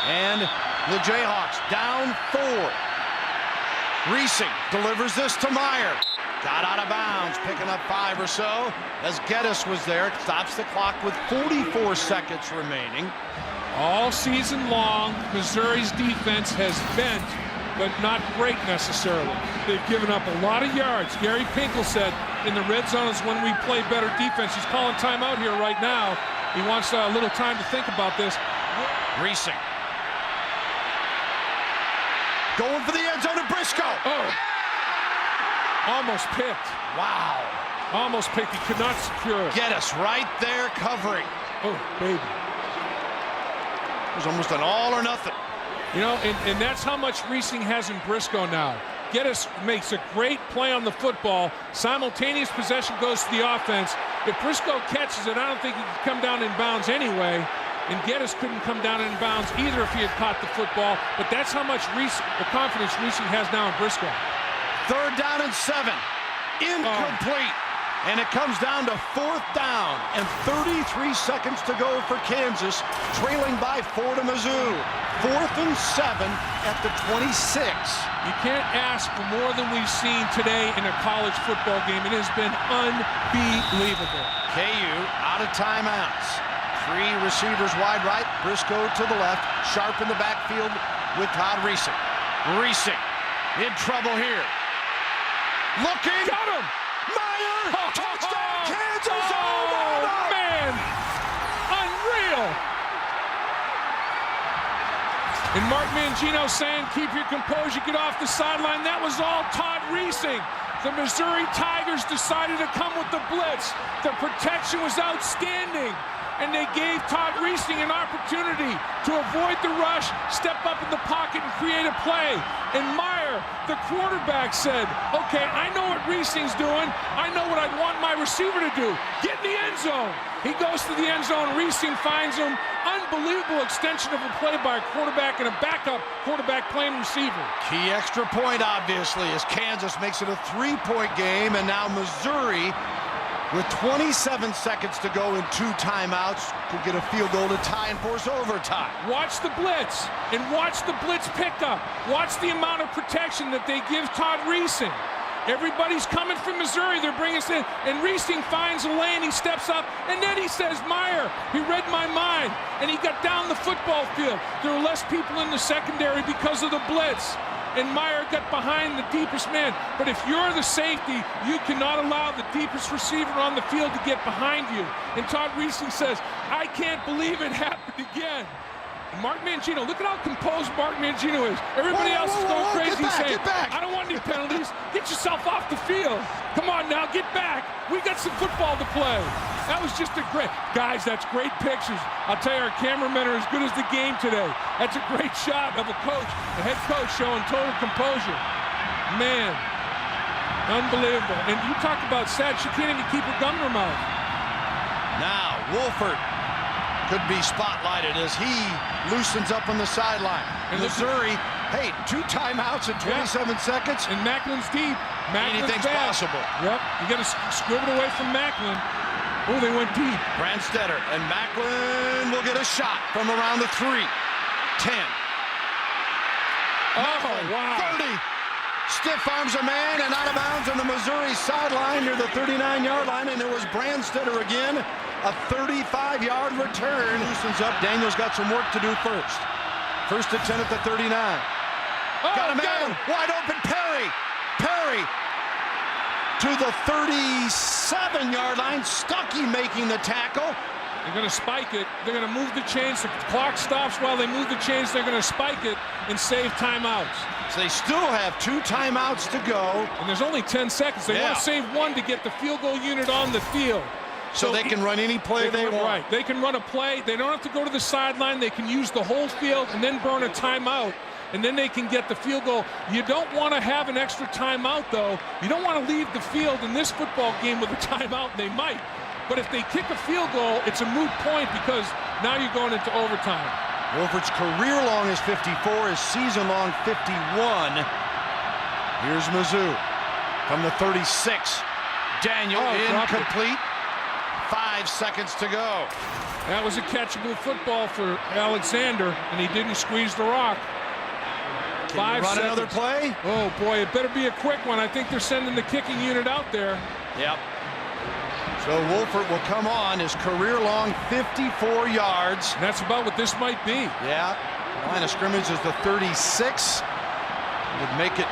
And the Jayhawks down 4. Reesing delivers this to Meyer. Got out of bounds, picking up 5 or so as Geddes was there. Stops the clock with 44 seconds remaining. All season long, Missouri's defense has bent but not great necessarily. They've given up a lot of yards. Gary Pinkel said in the red zone is when we play better defense. He's calling timeout here right now. He wants a little time to think about this. Reesing. Going for the end zone to Briscoe. Oh. Almost picked. Wow. Almost picked. He could not secure it. Geddes right there covering. Oh, baby. It was almost an all or nothing. You know, and that's how much Reesing has in Briscoe now. Geddes makes a great play on the football. Simultaneous possession goes to the offense. If Briscoe catches it, I don't think he can come down in bounds anyway. And Geddes couldn't come down in bounds either if he had caught the football. But that's how much the confidence Reesing has now in Briscoe. 3rd down and 7. Incomplete. And it comes down to 4th down and 33 seconds to go for Kansas, trailing by 4 to Mizzou. 4th and 7 at the 26. You can't ask for more than we've seen today in a college football game. It has been unbelievable. KU out of timeouts. 3 receivers wide right, Briscoe to the left, Sharp in the backfield with Todd Reesing. Reesing in trouble here. Looking. Got him. Meyer. Touchdown, Kansas. Oh, man. Unreal. And Mark Mangino saying, keep your composure, get off the sideline. That was all Todd Reesing. The Missouri Tigers decided to come with the blitz. The protection was outstanding. And they gave Todd Reesing an opportunity to avoid the rush, step up in the pocket, and create a play. And Meyer, the quarterback, said, okay, I know what Reesing's doing. I know what I'd want my receiver to do. Get in the end zone. He goes to the end zone. Reesing finds him. Unbelievable extension of a play by a quarterback and a backup quarterback playing receiver. Key extra point, obviously, as Kansas makes it a 3-point game. And now Missouri, with 27 seconds to go in 2 timeouts, could get a field goal to tie and force overtime. Watch the blitz, and watch the blitz pickup. Watch the amount of protection that they give Todd Reesing. Everybody's coming from Missouri. They're bringing us in, and Reesing finds a lane. He steps up, and then he says, Meyer, he read my mind, and he got down the football field. There were less people in the secondary because of the blitz. And Meyer got behind the deepest man. But if you're the safety, you cannot allow the deepest receiver on the field to get behind you. And Todd Reesing says, I can't believe it happened again. And Mark Mangino, look at how composed Mark Mangino is. Everybody else is going crazy saying, I don't want any penalties. Get yourself off the field. Come on now, get back. We got some football to play. That was just a great, guys, that's great pictures. I'll tell you, our cameramen are as good as the game today. That's a great shot of a coach, the head coach showing total composure. Man, unbelievable. And you talk about sad, she can't even keep her gum in her mouth. Now, Wolford could be spotlighted as he loosens up on the sideline. And Missouri, hey, 2 timeouts in 27 seconds. And Macklin's deep. Anything's possible. Yep, you got to squib it away from Macklin. Oh, they went deep. Brandstetter and Macklin will get a shot from around the 3. 10. Oh, wow. 30. Stiff arms a man and out of bounds on the Missouri sideline near the 39-yard line, and it was Brandstetter again. A 35-yard return. Loosens up. Daniel's got some work to do first. First and 10 at the 39. Got a man. Wide open. Perry. Perry to the 37-yard line. Stuckey making the tackle. They're going to spike it. They're going to move the chains. The clock stops while they move the chains. They're going to spike it and save timeouts. So they still have 2 timeouts to go. And there's only 10 seconds. They want to save 1 to get the field goal unit on the field. So they can run any play they want. Right. They can run a play. They don't have to go to the sideline. They can use the whole field and then burn a timeout. And then they can get the field goal. You don't want to have an extra timeout, though. You don't want to leave the field in this football game with a timeout, and they might. But if they kick a field goal, it's a moot point because now you're going into overtime. Wolford's career long is 54, his season long 51. Here's Mizzou from the 36. Daniel incomplete. 5 seconds to go. That was a catchable football for Alexander, and he didn't squeeze the rock. Can you run another play? Oh, boy, it better be a quick one. I think they're sending the kicking unit out there. Yep. So Wolford will come on, his career-long 54 yards. And that's about what this might be. Yeah. Line of scrimmage is the 36. would make it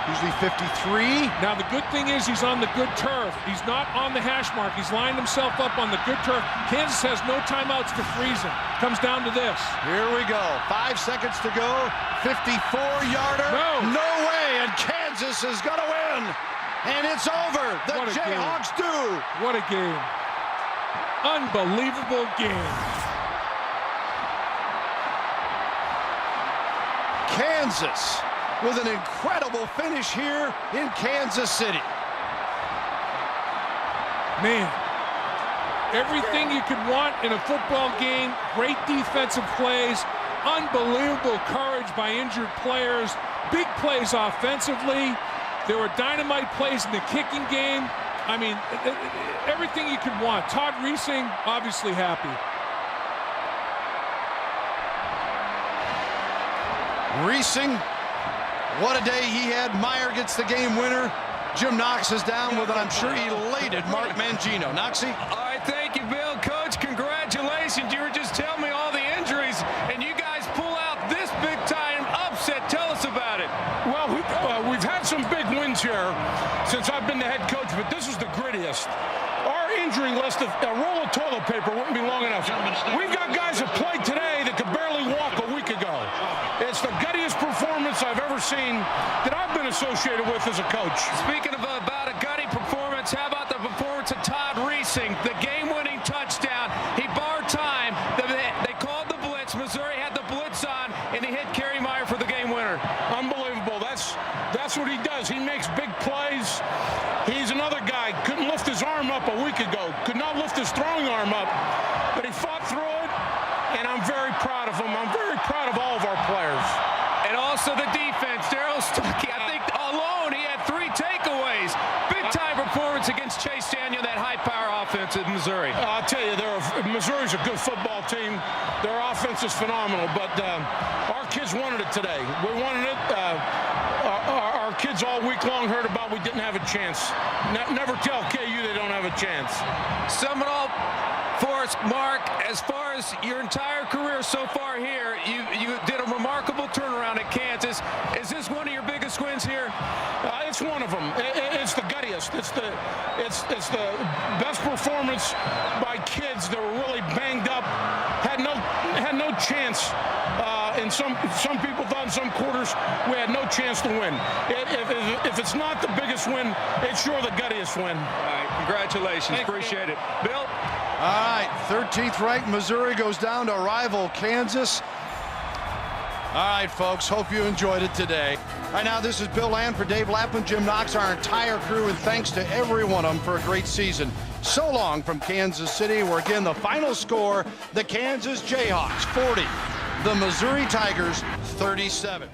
usually 53. Now the good thing is he's on the good turf. He's not on the hash mark. He's lined himself up on the good turf. Kansas has no timeouts to Reesing. Comes down to this. Here we go. 5 seconds to go. 54-yarder. No way. And Kansas is going to win. And it's over. The Jayhawks do. What a game. Unbelievable game. Kansas with an incredible finish here in Kansas City. Man, everything you could want in a football game. Great defensive plays, unbelievable courage by injured players, big plays offensively. There were dynamite plays in the kicking game. I mean, everything you could want. Todd Reesing obviously happy. Reesing, what a day he had. Meyer gets the game winner. Jim Knox is down with an, I'm sure, elated Mark Mangino. Noxie? All right, thank you, Bill. Coach, congratulations. You were just telling me all the injuries, and you guys pull out this big-time upset. Tell us about it. Well, we've had some big wins here since I've been the head coach, but this is the grittiest. Our injury list, of a roll of toilet paper wouldn't be long enough. We've got guys that played today that could barely walk a week ago. It's the guttiest performance I've ever seen that I've been associated with as a coach. Speaking of about a gutty performance, how about the performance of Todd Reesing? The game-winning touchdown. He barred time. They called the blitz. Missouri had the blitz on, and he hit Kerry Meyer for the game winner. Unbelievable. That's what he does. He makes big plays. He's another guy. Couldn't lift his arm up a week ago. Could not lift his throwing arm up. But he fought through it, and I'm very proud of him. I'm very proud of all of our players. And also the defense. Daryl Stuckey, I think alone he had 3 takeaways. Big-time performance against Chase Daniel, that high-power offense in Missouri. I'll tell you, Missouri's a good football team. Their offense is phenomenal, but our kids wanted it today. We wanted it. Our kids all week long heard about we didn't have a chance. Never tell KU they don't have a chance. Sum it all for us, Mark. As far as your entire career so far here, you did a remarkable turnaround at Kansas. Is this one of your biggest wins here? It's one of them. It's the guttiest. It's the best performance by kids that were really banged up, had no chance. And some people thought in some quarters we had no chance to win. If it's not the biggest win, it's sure the guttiest win. All right, congratulations. Appreciate it. Bill? All right, 13th ranked Missouri goes down to rival Kansas. All right, folks, hope you enjoyed it today. Right now, this is Bill Land for Dave Lapham, Jim Knox, our entire crew, and thanks to every one of them for a great season. So long from Kansas City, where again the final score, the Kansas Jayhawks 40, the Missouri Tigers 37.